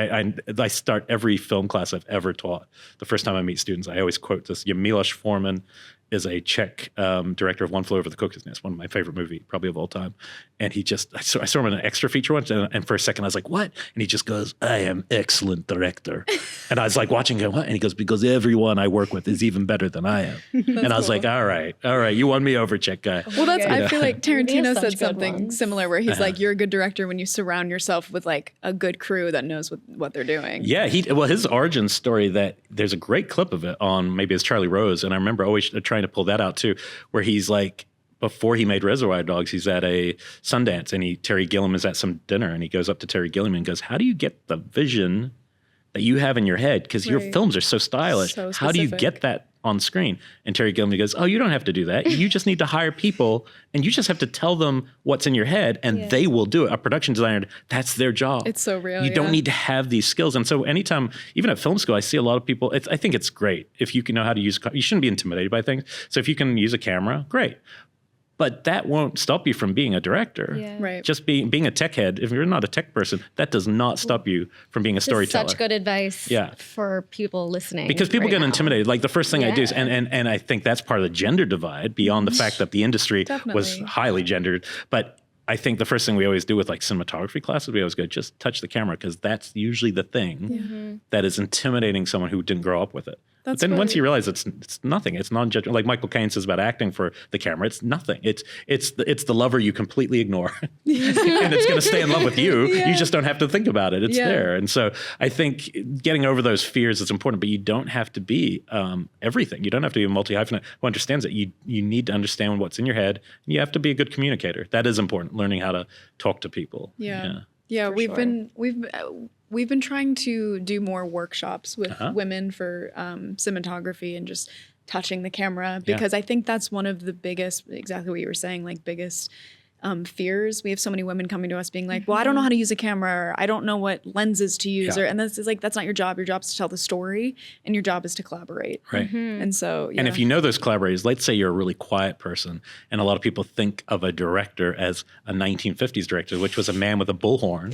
I start every film class I've ever taught. The first time I meet students, I always quote this. Milos Forman is a Czech director of One Flew Over the Cuckoo's Nest, one of my favorite movie probably of all time. And I saw him in an extra feature once, and for a second I was like, what? And he just goes, I am excellent director. And I was like watching him, what? And he goes, because everyone I work with is even better than I am. And I was like, all right, you won me over, Czech guy. Well, I feel like Tarantino said something similar where he's like, you're a good director when you surround yourself with like a good crew that knows what they're doing. Yeah, his origin story, that there's a great clip of it on maybe it's Charlie Rose, and I remember always trying to pull that out too, where he's like, before he made Reservoir Dogs, he's at a Sundance and Terry Gilliam is at some dinner and he goes up to Terry Gilliam and goes, how do you get the vision that you have in your head? Because your films are so stylish. So how do you get that on screen. And Terry Gilliam goes, oh, you don't have to do that. You just need to hire people and you just have to tell them what's in your head and they will do it. A production designer, that's their job. It's so real. You don't need to have these skills. And so anytime, even at film school, I see a lot of people, I think it's great if you can know how to use, you shouldn't be intimidated by things. So if you can use a camera, great. But that won't stop you from being a director. Yeah. Right. Just being a tech head, if you're not a tech person, that does not stop you from being a storyteller. Such good advice for people listening. Because people get intimidated. Like the first thing I do is, Yeah. and I think that's part of the gender divide beyond the fact that the industry was Definitely. highly gendered. But I think the first thing we always do with like cinematography classes, we always go, just touch the camera because that's usually the thing that is intimidating someone who didn't grow up with it. But then once you realize it's nothing, it's non-judgmental. Like Michael Caine says about acting for the camera, it's nothing. It's the lover you completely ignore, and it's going to stay in love with you. You just don't have to think about it. It's there. And so I think getting over those fears is important. But you don't have to be everything. You don't have to be a multi-hyphenate who understands it. You need to understand what's in your head. And you have to be a good communicator. That is important. Learning how to talk to people. Yeah, we've been trying to do more workshops with women for cinematography and just touching the camera because I think that's one of the biggest, exactly what you were saying, like biggest fears. We have so many women coming to us being like, well, I don't know how to use a camera, or I don't know what lenses to use, and this is like, that's not your job. Your job is to tell the story and your job is to collaborate. Right. And so, And if you know those collaborators, let's say you're a really quiet person, and a lot of people think of a director as a 1950s director, which was a man with a bullhorn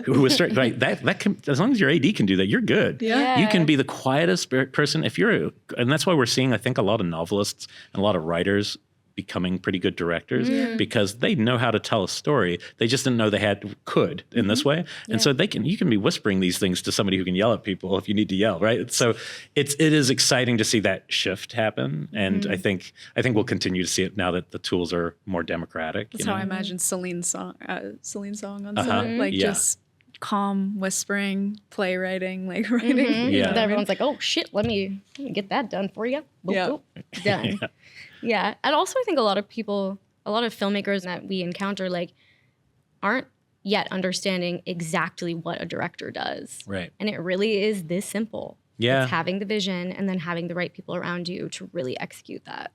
who was right. That can, as long as your AD can do that, you're good. Yeah. You can be the quietest person if and that's why we're seeing, I think, a lot of novelists and a lot of writers becoming pretty good directors because they know how to tell a story. They just didn't know they could in this way. And so you can be whispering these things to somebody who can yell at people if you need to yell, right? So it is exciting to see that shift happen. And I think we'll continue to see it now that the tools are more democratic. that's how I imagine Celine's song on set, like just calm whispering, playwriting, like writing. Yeah. Everyone's like, oh shit, let me get that done for you. Boop, boop, done. Yeah. And also I think a lot of filmmakers that we encounter like aren't yet understanding exactly what a director does. Right. And it really is this simple. Yeah. It's having the vision and then having the right people around you to really execute that.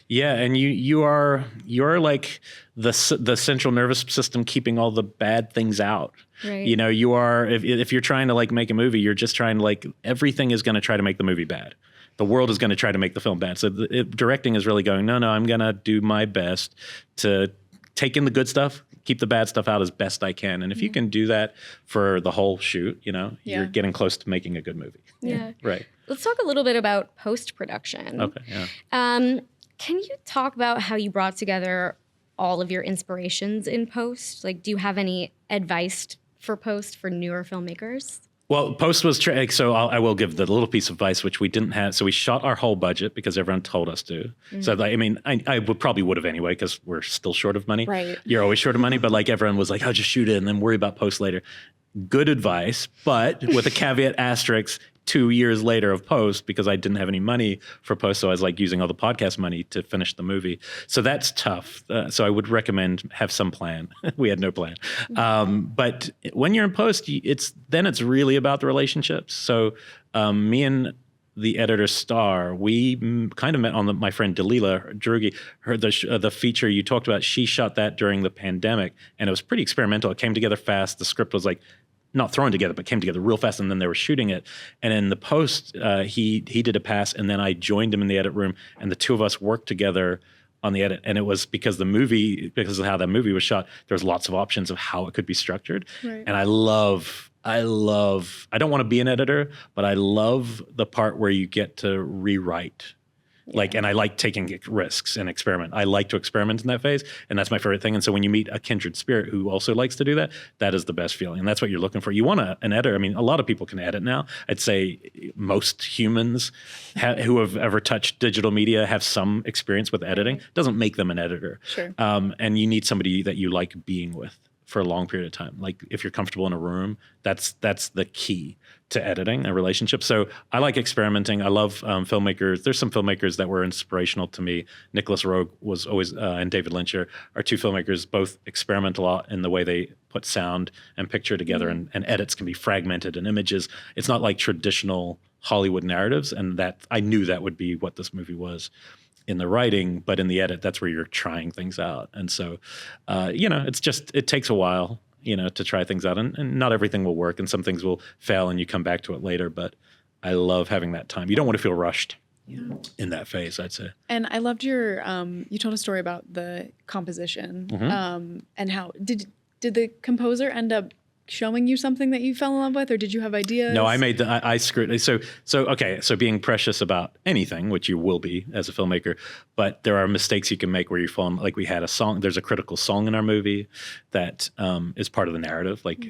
Yeah, and you're like the central nervous system keeping all the bad things out. Right. You know, you are if you're trying to like make a movie, you're just trying to like everything is going to try to make the movie bad. The world is going to try to make the film bad. So directing is really going, no, I'm going to do my best to take in the good stuff, keep the bad stuff out as best I can. And if you can do that for the whole shoot, you're getting close to making a good movie. Yeah. Right. Let's talk a little bit about post-production. Okay. Yeah. Can you talk about how you brought together all of your inspirations in post? Like, do you have any advice for post for newer filmmakers? Well, post was so I will give the little piece of advice which we didn't have. So we shot our whole budget because everyone told us to. So I mean, I probably would have anyway because we're still short of money. Right. You're always short of money, but like everyone was like, "Oh, just shoot it and then worry about post later." Good advice, but with a caveat asterisk. 2 years later of post because I didn't have any money for post, so I was like using all the podcast money to finish the movie. So that's tough. So I would recommend have some plan. We had no plan. But when you're in post, it's really about the relationships. So me and the editor Star, we kind of met on my friend Dalila Droege. The feature you talked about, she shot that during the pandemic, and it was pretty experimental. It came together fast. The script was like not thrown together, but came together real fast, and then they were shooting it. And in the post, he did a pass, and then I joined him in the edit room, and the two of us worked together on the edit. And it was because of how that movie was shot, there was lots of options of how it could be structured. Right. And I don't want to be an editor, but I love the part where you get to rewrite. And I like taking risks and experiment. I like to experiment in that phase, and that's my favorite thing. And so when you meet a kindred spirit who also likes to do that, that is the best feeling. And that's what you're looking for. You want an editor. I mean, a lot of people can edit now. I'd say most humans who have ever touched digital media have some experience with editing. Doesn't make them an editor. Sure. And you need somebody that you like being with for a long period of time. Like if you're comfortable in a room, that's the key to editing a relationship. So I like experimenting. I love filmmakers. There's some filmmakers that were inspirational to me. Nicholas Roeg was always, and David Lynch are two filmmakers, both experiment a lot in the way they put sound and picture together, and edits can be fragmented and images. It's not like traditional Hollywood narratives, and that I knew that would be what this movie was in the writing, but in the edit, that's where you're trying things out. And so, it takes a while, to try things out, and not everything will work, and some things will fail and you come back to it later. But I love having that time. You don't want to feel rushed in that phase, I'd say. And I loved your, you told a story about the composition, and how, did the composer end up showing you something that you fell in love with, or did you have ideas? No, I screwed. So being precious about anything, which you will be as a filmmaker, but there are mistakes you can make where you fall in, like we had a song, there's a critical song in our movie that is part of the narrative, like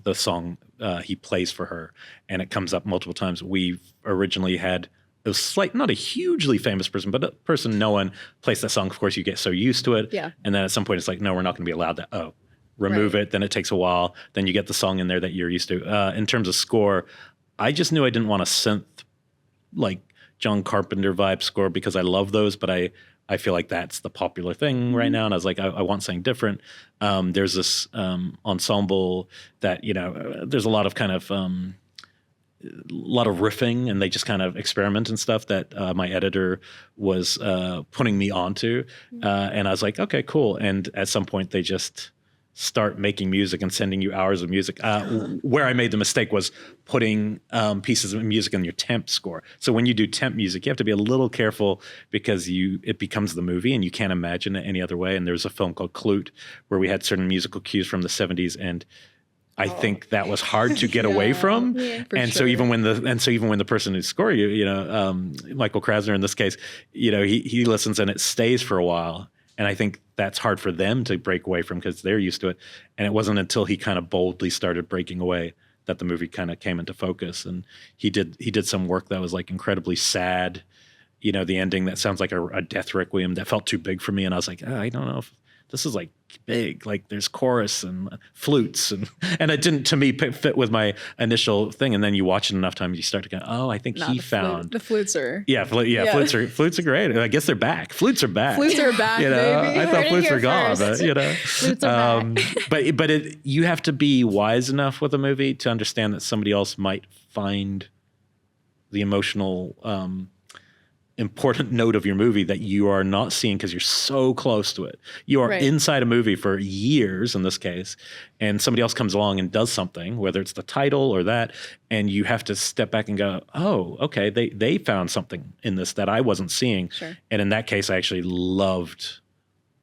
the song he plays for her, and it comes up multiple times. We originally had a not a hugely famous person, but a person no one plays that song. Of course, you get so used to it. Yeah. And then at some point it's like, no, we're not going to be allowed to, remove it. Then it takes a while. Then you get the song in there that you're used to. In terms of score, I just knew I didn't want a synth, like John Carpenter vibe score, because I love those, but I feel like that's the popular thing right now. And I was like, I want something different. There's this ensemble that, there's a lot of kind of, lot of riffing, and they just kind of experiment and stuff that my editor was putting me onto. And I was like, okay, cool. And at some point they just start making music and sending you hours of music. Where I made the mistake was putting pieces of music in your temp score. So when you do temp music, you have to be a little careful because it becomes the movie and you can't imagine it any other way. And there's a film called Clute where we had certain musical cues from the 70s, and I think that was hard to get away from. And so even when the person who's scoring Michael Krasner in this case, he listens and it stays for a while. And I think that's hard for them to break away from because they're used to it. And it wasn't until he kind of boldly started breaking away that the movie kind of came into focus. And he did some work that was like incredibly sad. The ending that sounds like a death requiem that felt too big for me. And I was like, I don't know if this is like big, like there's chorus and flutes and it didn't, to me, fit with my initial thing. And then you watch it enough times, you start to go, I think he found the flutes are flutes are great. I guess they're back. Flutes are back. Flutes are back, baby. I thought flutes were gone, but flutes are back. but you have to be wise enough with a movie to understand that somebody else might find the emotional important note of your movie that you are not seeing because you're so close to it. You are inside a movie for years in this case, and somebody else comes along and does something, whether it's the title or that, and you have to step back and go, oh, okay, they found something in this that I wasn't seeing. Sure. And in that case, I actually loved,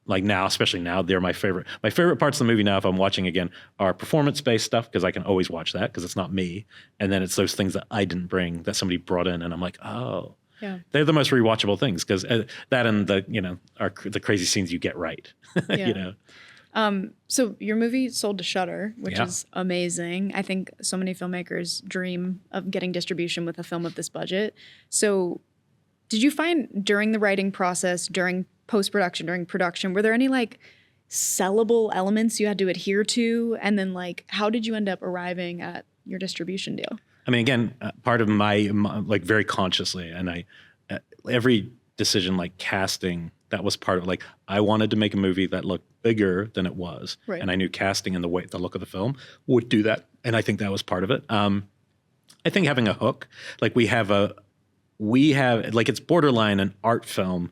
like now, especially now, they're my favorite. My favorite parts of the movie now, if I'm watching again, are performance-based stuff, because I can always watch that because it's not me. And then it's those things that I didn't bring that somebody brought in, and I'm like, oh. Yeah. They're the most rewatchable things because that and the crazy scenes you get right. So your movie sold to Shudder, which is amazing. I think so many filmmakers dream of getting distribution with a film of this budget. So did you find during the writing process, during post-production, during production, were there any like sellable elements you had to adhere to? And then like, how did you end up arriving at your distribution deal? I mean, again, part of my like very consciously, and every decision like casting, that was part of like, I wanted to make a movie that looked bigger than it was. Right. And I knew casting and the look of the film would do that. And I think that was part of it. I think having a hook, like we have like it's borderline an art film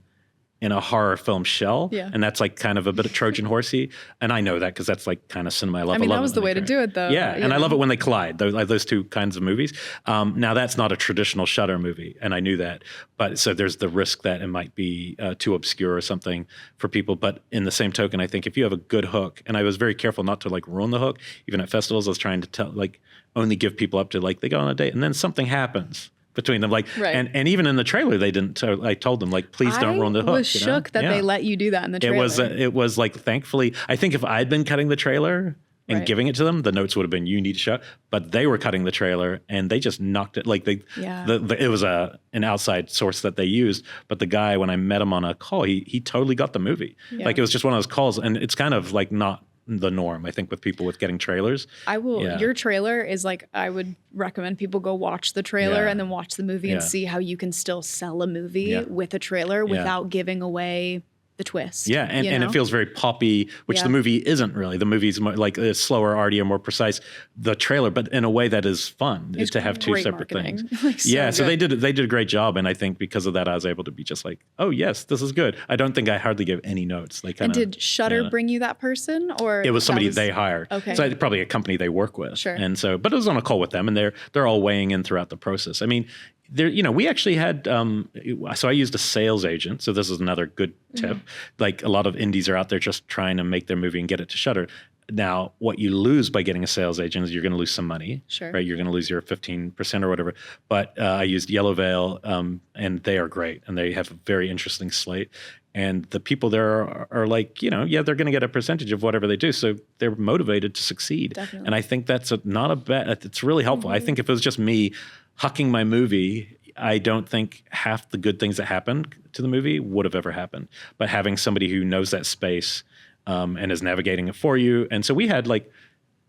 in a horror film shell. Yeah. And that's like kind of a bit of Trojan horsey. And I know that because that's like kind of cinema I love. I mean, that was the way to do it though. Yeah. And I love it when they collide, those two kinds of movies. Now that's not a traditional Shudder movie. And I knew that. But so there's the risk that it might be too obscure or something for people. But in the same token, I think if you have a good hook, and I was very careful not to like ruin the hook, even at festivals, I was trying to only give people up to like, they go on a date and then something happens between them, and even in the trailer they didn't. I told them like, please don't ruin the hook. I was shook that they let you do that in the trailer. It was like, thankfully, I think if I'd been cutting the trailer and giving it to them, the notes would have been, you need to shut. But they were cutting the trailer and they just knocked it. Like it was an outside source that they used. But the guy, when I met him on a call, he totally got the movie. Yeah. Like it was just one of those calls, and it's kind of like not the norm, I think, with people with getting trailers. Your trailer is like, I would recommend people go watch the trailer and then watch the movie and see how you can still sell a movie with a trailer without giving away the twist. Yeah, and you know? it feels very poppy, which the movie isn't really. The movie's more like slower, artier, more precise. The trailer, but in a way that is fun to have two separate things. Like, so they did a great job, and I think because of that, I was able to be just like, oh yes, this is good. I don't think I hardly gave any notes. Like, and did Shudder bring you that person, or it was somebody they hired? Okay, so probably a company they work with. Sure. And so, but it was on a call with them, and they're all weighing in throughout the process. I mean, we actually had, so I used a sales agent. So this is another good tip. Like a lot of indies are out there just trying to make their movie and get it to Shudder. Now, what you lose by getting a sales agent is you're going to lose some money, right? You're going to lose your 15% or whatever. But I used Yellow Veil, and they are great, and they have a very interesting slate. And the people there are like, they're going to get a percentage of whatever they do. So they're motivated to succeed. Definitely. And I think that's not a bad, it's really helpful. I think if it was just me hucking my movie, I don't think half the good things that happened to the movie would have ever happened. But having somebody who knows that space and is navigating it for you. And so we had like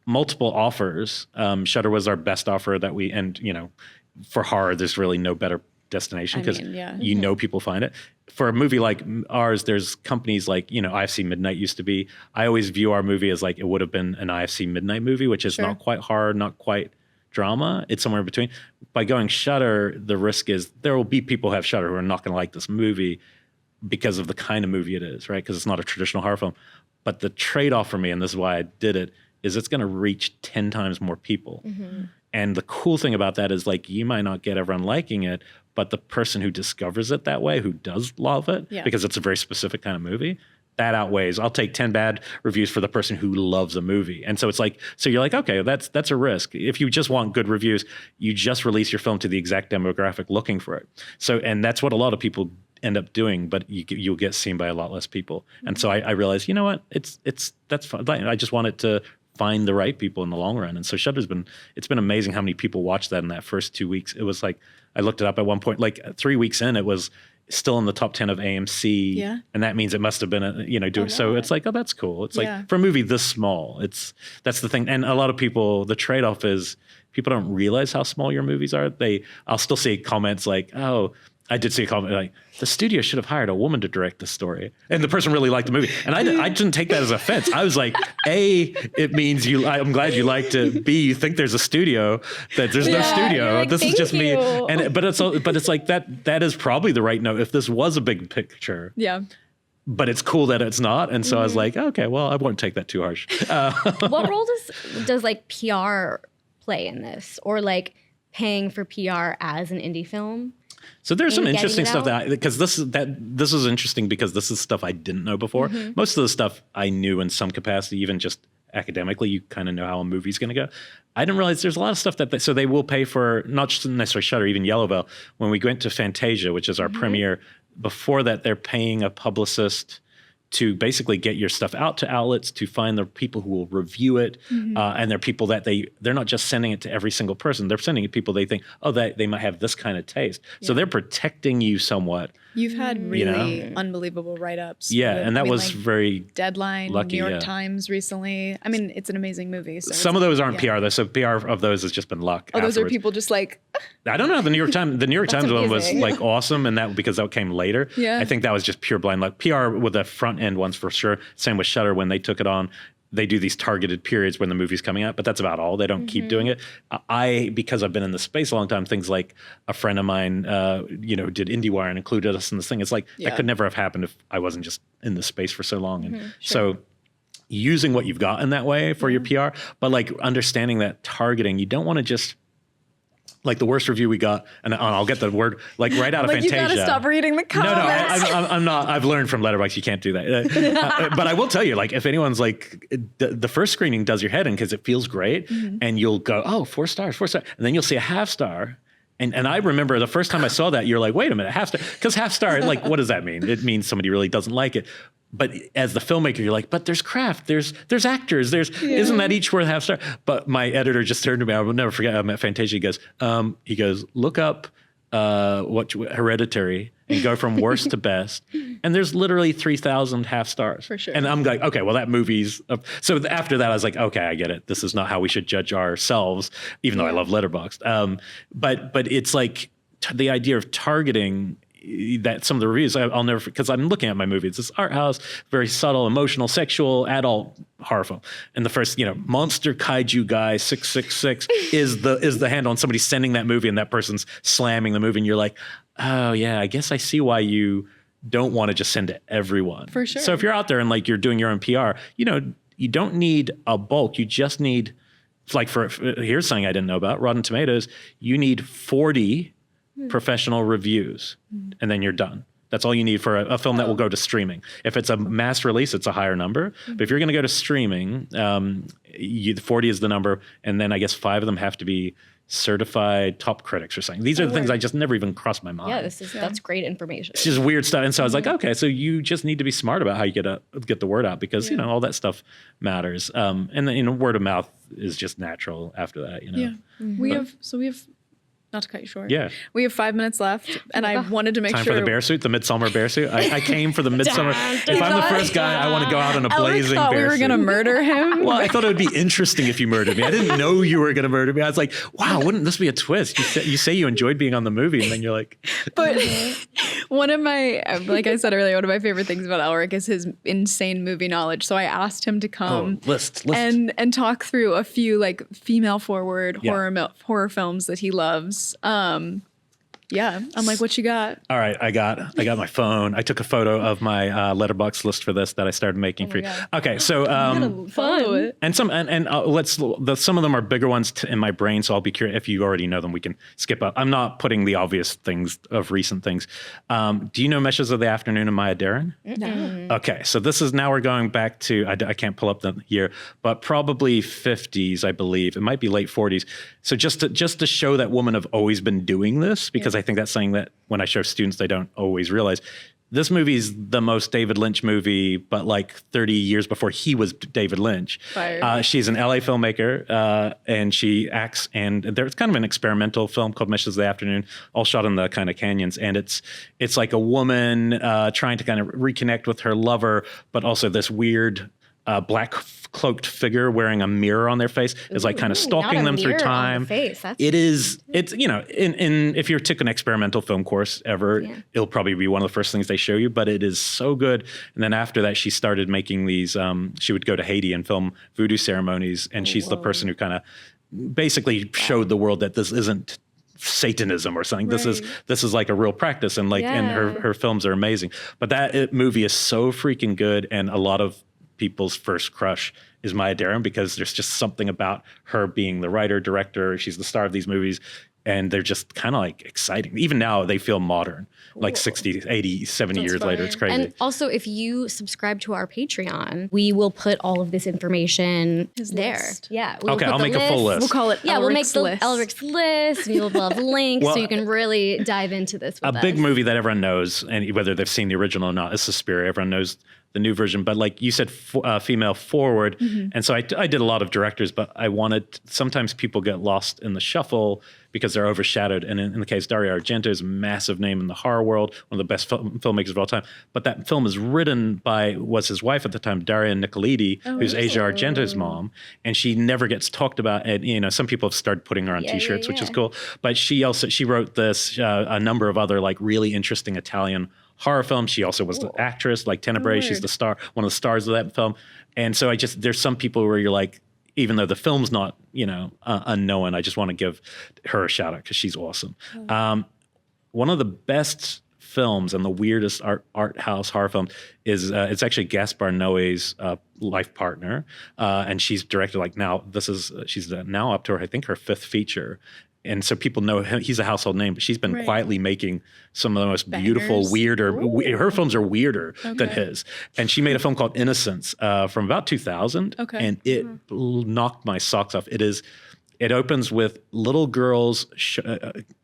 multiple offers. Shudder was our best offer that for horror, there's really no better destination because people find it. For a movie like ours, there's companies like, IFC Midnight used to be. I always view our movie as like it would have been an IFC Midnight movie, which is not quite horror, not quite drama. It's somewhere in between. By going Shudder, the risk is there will be people who have Shudder who are not going to like this movie because of the kind of movie it is, right? Because it's not a traditional horror film. But the trade-off for me, and this is why I did it, is it's going to reach 10 times more people. And the cool thing about that is like you might not get everyone liking it, but the person who discovers it that way, who does love it, because it's a very specific kind of movie, that outweighs. I'll take 10 bad reviews for the person who loves a movie. And so it's like, so you're like, okay, that's a risk. If you just want good reviews, you just release your film to the exact demographic looking for it. So, and that's what a lot of people end up doing, but you'll get seen by a lot less people. And so I realized, you know what, that's fine. I just want it to find the right people in the long run. And so Shudder's it's been amazing how many people watched that in that first 2 weeks. It was like, I looked it up at one point, like 3 weeks in, it was still in the top 10 of AMC. And that means it must have been, so it's like, oh, that's cool. It's like for a movie this small, that's the thing. And a lot of people, the trade-off is people don't realize how small your movies are. I'll still see comments like, oh, I did see a comment like, the studio should have hired a woman to direct the story. And the person really liked the movie. And I didn't take that as offense. I was like, A, it means I'm glad you liked it. B, you think there's a studio, that there's no studio. Like, this is just me. But it's like that is probably the right note. If this was a big picture. Yeah. But it's cool that it's not. And so I was like, okay, well, I won't take that too harsh. What role does like PR play in this? Or like paying for PR as an indie film? So there's some interesting stuff because this is interesting because this is stuff I didn't know before. Most of the stuff I knew in some capacity, even just academically, you kind of know how a movie's going to go. I didn't realize there's a lot of stuff so they will pay for, not just necessarily Shudder, even Yellow Veil. When we went to Fantasia, which is our premiere, before that they're paying a publicist to basically get your stuff out to outlets, to find the people who will review it. And they're people that they're not just sending it to every single person. They're sending it to people they think, oh, that they might have this kind of taste. So they're protecting you somewhat. You've had really unbelievable write-ups. Yeah, and that was very Deadline, lucky, New York Times recently. I mean, it's an amazing movie. So some of those aren't PR though. So PR of those has just been luck. Oh, those are people just like. I don't know. The New York Times one was like awesome, and that because that came later. Yeah. I think that was just pure blind luck. PR with the front end ones for sure. Same with Shudder when they took it on. They do these targeted periods when the movie's coming out, but that's about all. They don't keep doing it. Because I've been in the space a long time, things like a friend of mine, did IndieWire and included us in this thing. It's like that could never have happened if I wasn't just in the space for so long. And so using what you've got in that way for your PR, but like understanding that targeting, you don't want to just like the worst review we got, and I'll get the word like right out of Fantasia. You gotta stop reading the comments. No, I'm not. I've learned from Letterboxd you can't do that. But I will tell you, like if anyone's like the first screening does your head in because it feels great, and you'll go, oh, 4 stars, and then you'll see a half star. And I remember the first time I saw that, you're like, wait a minute, half star, because half star, like what does that mean? It means somebody really doesn't like it. But as the filmmaker, you're like, but there's craft, there's actors, isn't that each worth half star? But my editor just turned to me, I will never forget, I'm at Fantasia, he goes, look up Hereditary and go from worst to best. And there's literally 3,000 half stars. For sure. And I'm like, okay, well that movie's up. So after that, I was like, okay, I get it. This is not how we should judge ourselves, even though I love Letterboxd. But it's like the idea of targeting that some of the reviews I'll never, because I'm looking at my movie. It's this art house, very subtle, emotional, sexual, adult horror film. And the first, monster kaiju guy 666 is the handle, and somebody's sending that movie, and that person's slamming the movie, and you're like, oh yeah, I guess I see why you don't want to just send to everyone. For sure. So if you're out there and like you're doing your own PR, you don't need a bulk. You just need, like, here's something I didn't know about Rotten Tomatoes. You need 40 professional reviews, and then you're done. That's all you need for a film that will go to streaming. If it's a mass release, it's a higher number. But if you're going to go to streaming, 40 is the number, and then I guess 5 of them have to be certified top critics or something. These are the things I just never even crossed my mind. Yeah, that's great information. It's just weird stuff. And so I was like, okay, so you just need to be smart about how you get the word out, because all that stuff matters. And then word of mouth is just natural after that. Yeah, we have not to cut you short. Yeah. We have 5 minutes left, and I wanted to make Time sure. for the bear suit, the midsummer bear suit. I came for the midsummer. If I'm the first guy, I want to go out in a blazing thought bear we were suit. going to murder him. Well, I thought it would be interesting if you murdered me. I didn't know you were going to murder me. I was like, wow, wouldn't this be a twist? You say you enjoyed being on the movie, and then you're like. But one of my, like I said earlier, one of my favorite things about Elric is his insane movie knowledge. So I asked him to come list. and talk through a few like female forward horror films that he loves. Yeah, I'm like, what you got? All right, I got my phone. I took a photo of my letterbox list for this that I started making for you. God. Okay, so Follow it. and some of them are bigger ones in my brain, so I'll be curious if you already know them. We can skip up. I'm not putting the obvious things of recent things. Do you know Meshes of the Afternoon and Maya Deren? No. Okay, so now we're going back to, I can't pull up the year, but probably 50s, I believe. It might be late 40s. So just to show that women have always been doing this, because I think that's something that when I show students, they don't always realize. This movie is the most David Lynch movie, but like 30 years before he was David Lynch. She's an LA filmmaker, and she acts, and there's kind of an experimental film called Meshes of the Afternoon, all shot in the kind of canyons. And it's like a woman trying to kind of reconnect with her lover, but also this weird black cloaked figure wearing a mirror on their face is like kind of stalking them through time. It's if you took an experimental film course ever, it'll probably be one of the first things they show you, but it is so good. And then after that, she started making these, she would go to Haiti and film voodoo ceremonies. And she's the person who kind of basically showed the world that this isn't Satanism or something. Right. This is like a real practice, and and her films are amazing. But that movie is so freaking good, and a lot of people's first crush is Maya Deren, because there's just something about her being the writer, director. She's the star of these movies, and they're just kind of like exciting. Even now, they feel modern, like 60, 80, 70 years later. It's crazy. And also, if you subscribe to our Patreon, we will put all of this information there. List. Yeah. Okay, I'll make a full list. We'll call it we'll make the list. Elric's list. We will have links so you can really dive into this with us. A big movie that everyone knows, and whether they've seen the original or not, is Suspiria. Everyone knows the new version, but like you said, female forward. And so I did a lot of directors, but sometimes people get lost in the shuffle because they're overshadowed. And in the case, Dario Argento is a massive name in the horror world, one of the best filmmakers of all time. But that film is written was his wife at the time, Daria Nicolidi, who's Asia Argento's mom. And she never gets talked about. And, some people have started putting her on t-shirts, which is cool. But she wrote this, a number of other like really interesting Italian horror films. She also was the actress, like Tenebrae. She's the star, one of the stars of that film. And so there's some people where you're like, even though the film's not, unknown, I just want to give her a shout out because she's awesome. One of the best films and the weirdest art house horror film is it's actually Gaspar Noé's life partner, and she's directed she's now up to her, I think, her 5th feature. And so people know him. He's a household name, but she's been quietly making some of the most beautiful, weirder. Her films are weirder than his. And she made a film called Innocence from about 2000, and it knocked my socks off. It opens with little girls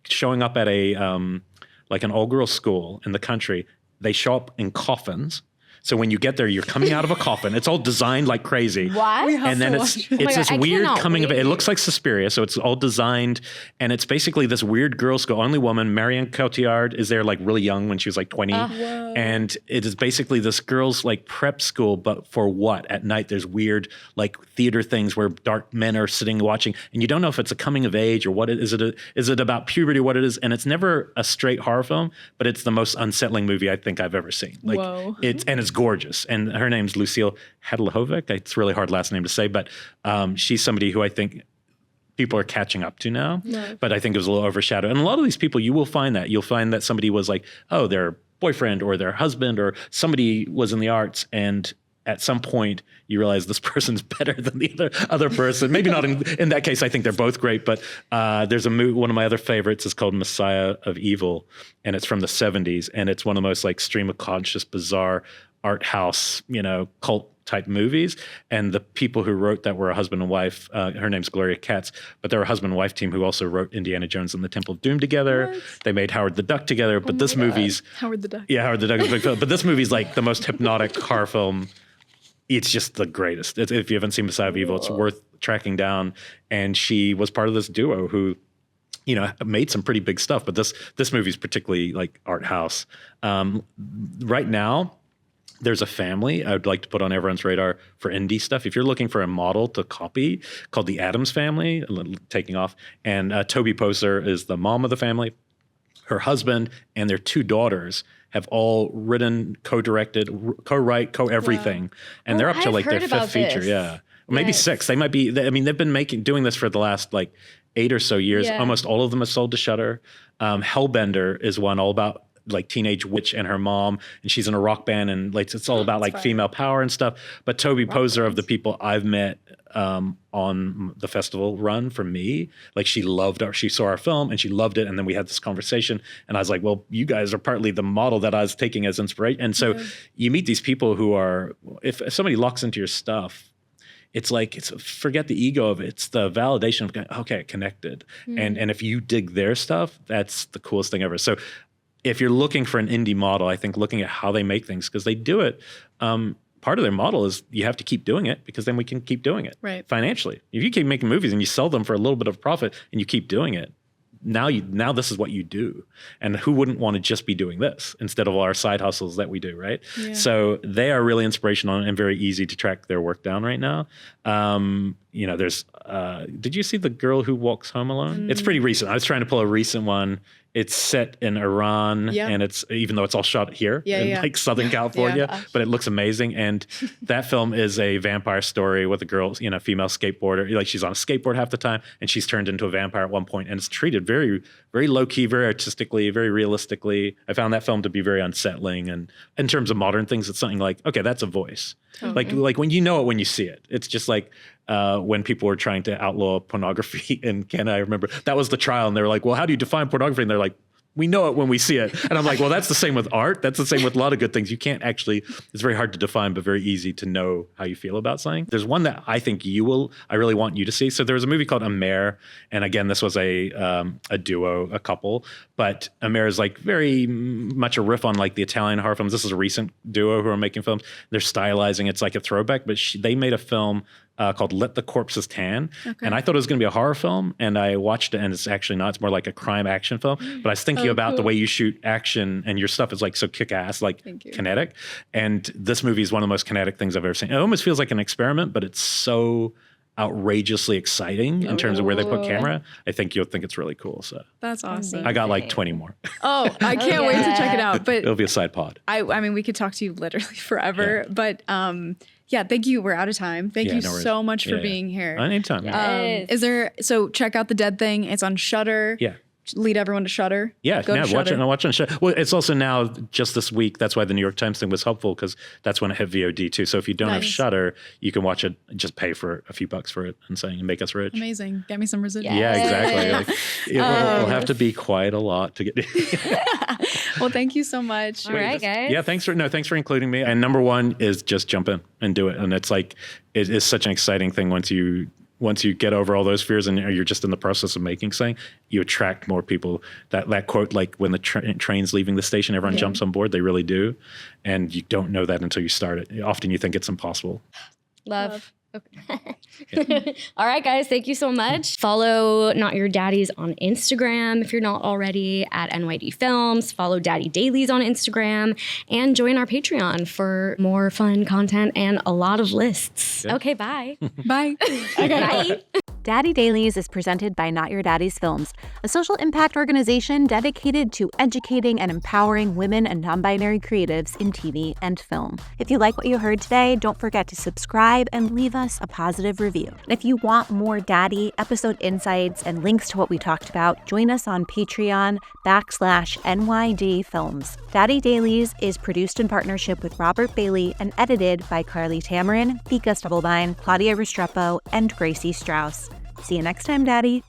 showing up at an all-girls school in the country. They show up in coffins. So when you get there, you're coming out of a coffin. It's all designed like crazy. What? And then it's this I weird cannot coming of wait. it. It looks like Suspiria, so it's all designed, and it's basically this weird girl school. Only woman, Marion Cotillard, is there like really young when she was like 20, and it is basically this girl's like prep school, but for what? At night, there's weird like theater things where dark men are sitting watching, and you don't know if it's a coming of age or what is it. Is it about puberty? What it is? And it's never a straight horror film, but it's the most unsettling movie I think I've ever seen. Like it's gorgeous, and her name's Lucille Hadlovic. It's a really hard last name to say, but she's somebody who I think people are catching up to now. But I think it was a little overshadowed. And a lot of these people, you will find that. You'll find that somebody was like, oh, their boyfriend or their husband or somebody was in the arts, and at some point you realize this person's better than the other person. Maybe not in that case. I think they're both great, but there's a movie, one of my other favorites is called Messiah of Evil, and it's from the 70s, and it's one of the most like stream of conscious, bizarre art house, cult type movies. And the people who wrote that were a husband and wife. Her name's Gloria Katz, but they're a husband and wife team who also wrote Indiana Jones and the Temple of Doom together. What? They made Howard the Duck together, but this movie's Howard the Duck. Yeah, Howard the Duck is a big film. But this movie's like the most hypnotic horror film. It's just the greatest. If you haven't seen Messiah of Evil, it's worth tracking down. And she was part of this duo who, made some pretty big stuff. But this movie's particularly like art house. Right now, there's a family I would like to put on everyone's radar for indie stuff. If you're looking for a model to copy, called the Addams Family, taking off. And Toby Poser is the mom of the family. Her husband and their 2 daughters have all written, co-directed, co-write, co-everything. And they're up to like their 5th feature. This. Yeah. Or maybe 6. They might be, they've been doing this for the last like 8 or so years. Yeah. Almost all of them are sold to Shudder. Hellbender is one all about like teenage witch and her mom, and she's in a rock band, and like it's all about like female power and stuff. But Toby Poser, of the people I've met on the festival run for me, like she saw our film and she loved it, and then we had this conversation, and I was like, well, you guys are partly the model that I was taking as inspiration. And so you meet these people who are, if somebody locks into your stuff, it's forget the ego of it. It's the validation of going, okay, connected. And if you dig their stuff, that's the coolest thing ever. So if you're looking for an indie model, I think looking at how they make things, because they do it, part of their model is you have to keep doing it, because then we can keep doing it financially. If you keep making movies and you sell them for a little bit of profit and you keep doing it, now this is what you do. And who wouldn't want to just be doing this instead of all our side hustles that we do, right? Yeah. So they are really inspirational and very easy to track their work down right now. There's, did you see The Girl Who Walks Home Alone? It's pretty recent. I was trying to pull a recent one. It's set in Iran, and it's, even though it's all shot here in like Southern California, but it looks amazing. And that film is a vampire story with a girl, female skateboarder. Like she's on a skateboard half the time, and she's turned into a vampire at one point, and it's treated very, very low key, very artistically, very realistically. I found that film to be very unsettling. And in terms of modern things, it's something like, okay, that's a voice. Totally. Like when you know it when you see it. It's just like when people were trying to outlaw pornography in Canada. I remember that was the trial, and they were like, well, how do you define pornography? And they're like, we know it when we see it. And I'm like, well, that's the same with art. That's the same with a lot of good things. You can't actually, it's very hard to define, but very easy to know how you feel about something. There's one that I think I really want you to see. So there was a movie called Amer. And again, this was a duo, a couple, but Amer is like very much a riff on like the Italian horror films. This is a recent duo who are making films. They're stylizing. It's like a throwback, but they made a film called Let the Corpses Tan. Okay. And I thought it was going to be a horror film, and I watched it, and it's actually not. It's more like a crime action film. But I was thinking about the way you shoot action, and your stuff is like so kick-ass, like kinetic. And this movie is one of the most kinetic things I've ever seen. It almost feels like an experiment, but it's so outrageously exciting in terms of where they put camera. I think you'll think it's really cool. So that's awesome. I got like 20 more. Oh, I can't wait to check it out. But it'll be a side pod. I mean, we could talk to you literally forever, but thank you. We're out of time. Thank you so much for being here. Anytime. So check out The Dead Thing. It's on Shudder. Yeah. Lead everyone to Shudder. Yeah, watch on Shudder. Well, it's also now just this week. That's why the New York Times thing was helpful, because that's when it hit VOD too. So if you don't have Shudder, you can watch it. Just pay for a few bucks for it and make us rich. Amazing. Get me some residuals. Yeah, exactly. It will have to be quite a lot to get. Well, thank you so much. All right, guys. Yeah, thanks for including me. And number one is just jump in and do it. And it's like it is such an exciting thing once once you get over all those fears and you're just in the process of making something, you attract more people. That quote, like when the train's leaving the station, everyone jumps on board. They really do. And you don't know that until you start it. Often you think it's impossible. Love. Okay. All right, guys. Thank you so much. Follow Not Your Daddies on Instagram if you're not already at NYD Films. Follow Daddy Dailies on Instagram and join our Patreon for more fun content and a lot of lists. Yeah. Okay, bye. Bye. Okay, bye. Daddy Dailies is presented by Not Your Daddy's Films, a social impact organization dedicated to educating and empowering women and non-binary creatives in TV and film. If you like what you heard today, don't forget to subscribe and leave us a positive review. And if you want more Daddy episode insights and links to what we talked about, join us on Patreon/NYD Films. Daddy Dailies is produced in partnership with Robert Bailey and edited by Carly Tamarin, Vika Stubblebine, Claudia Restrepo, and Gracie Strauss. See you next time, Daddy.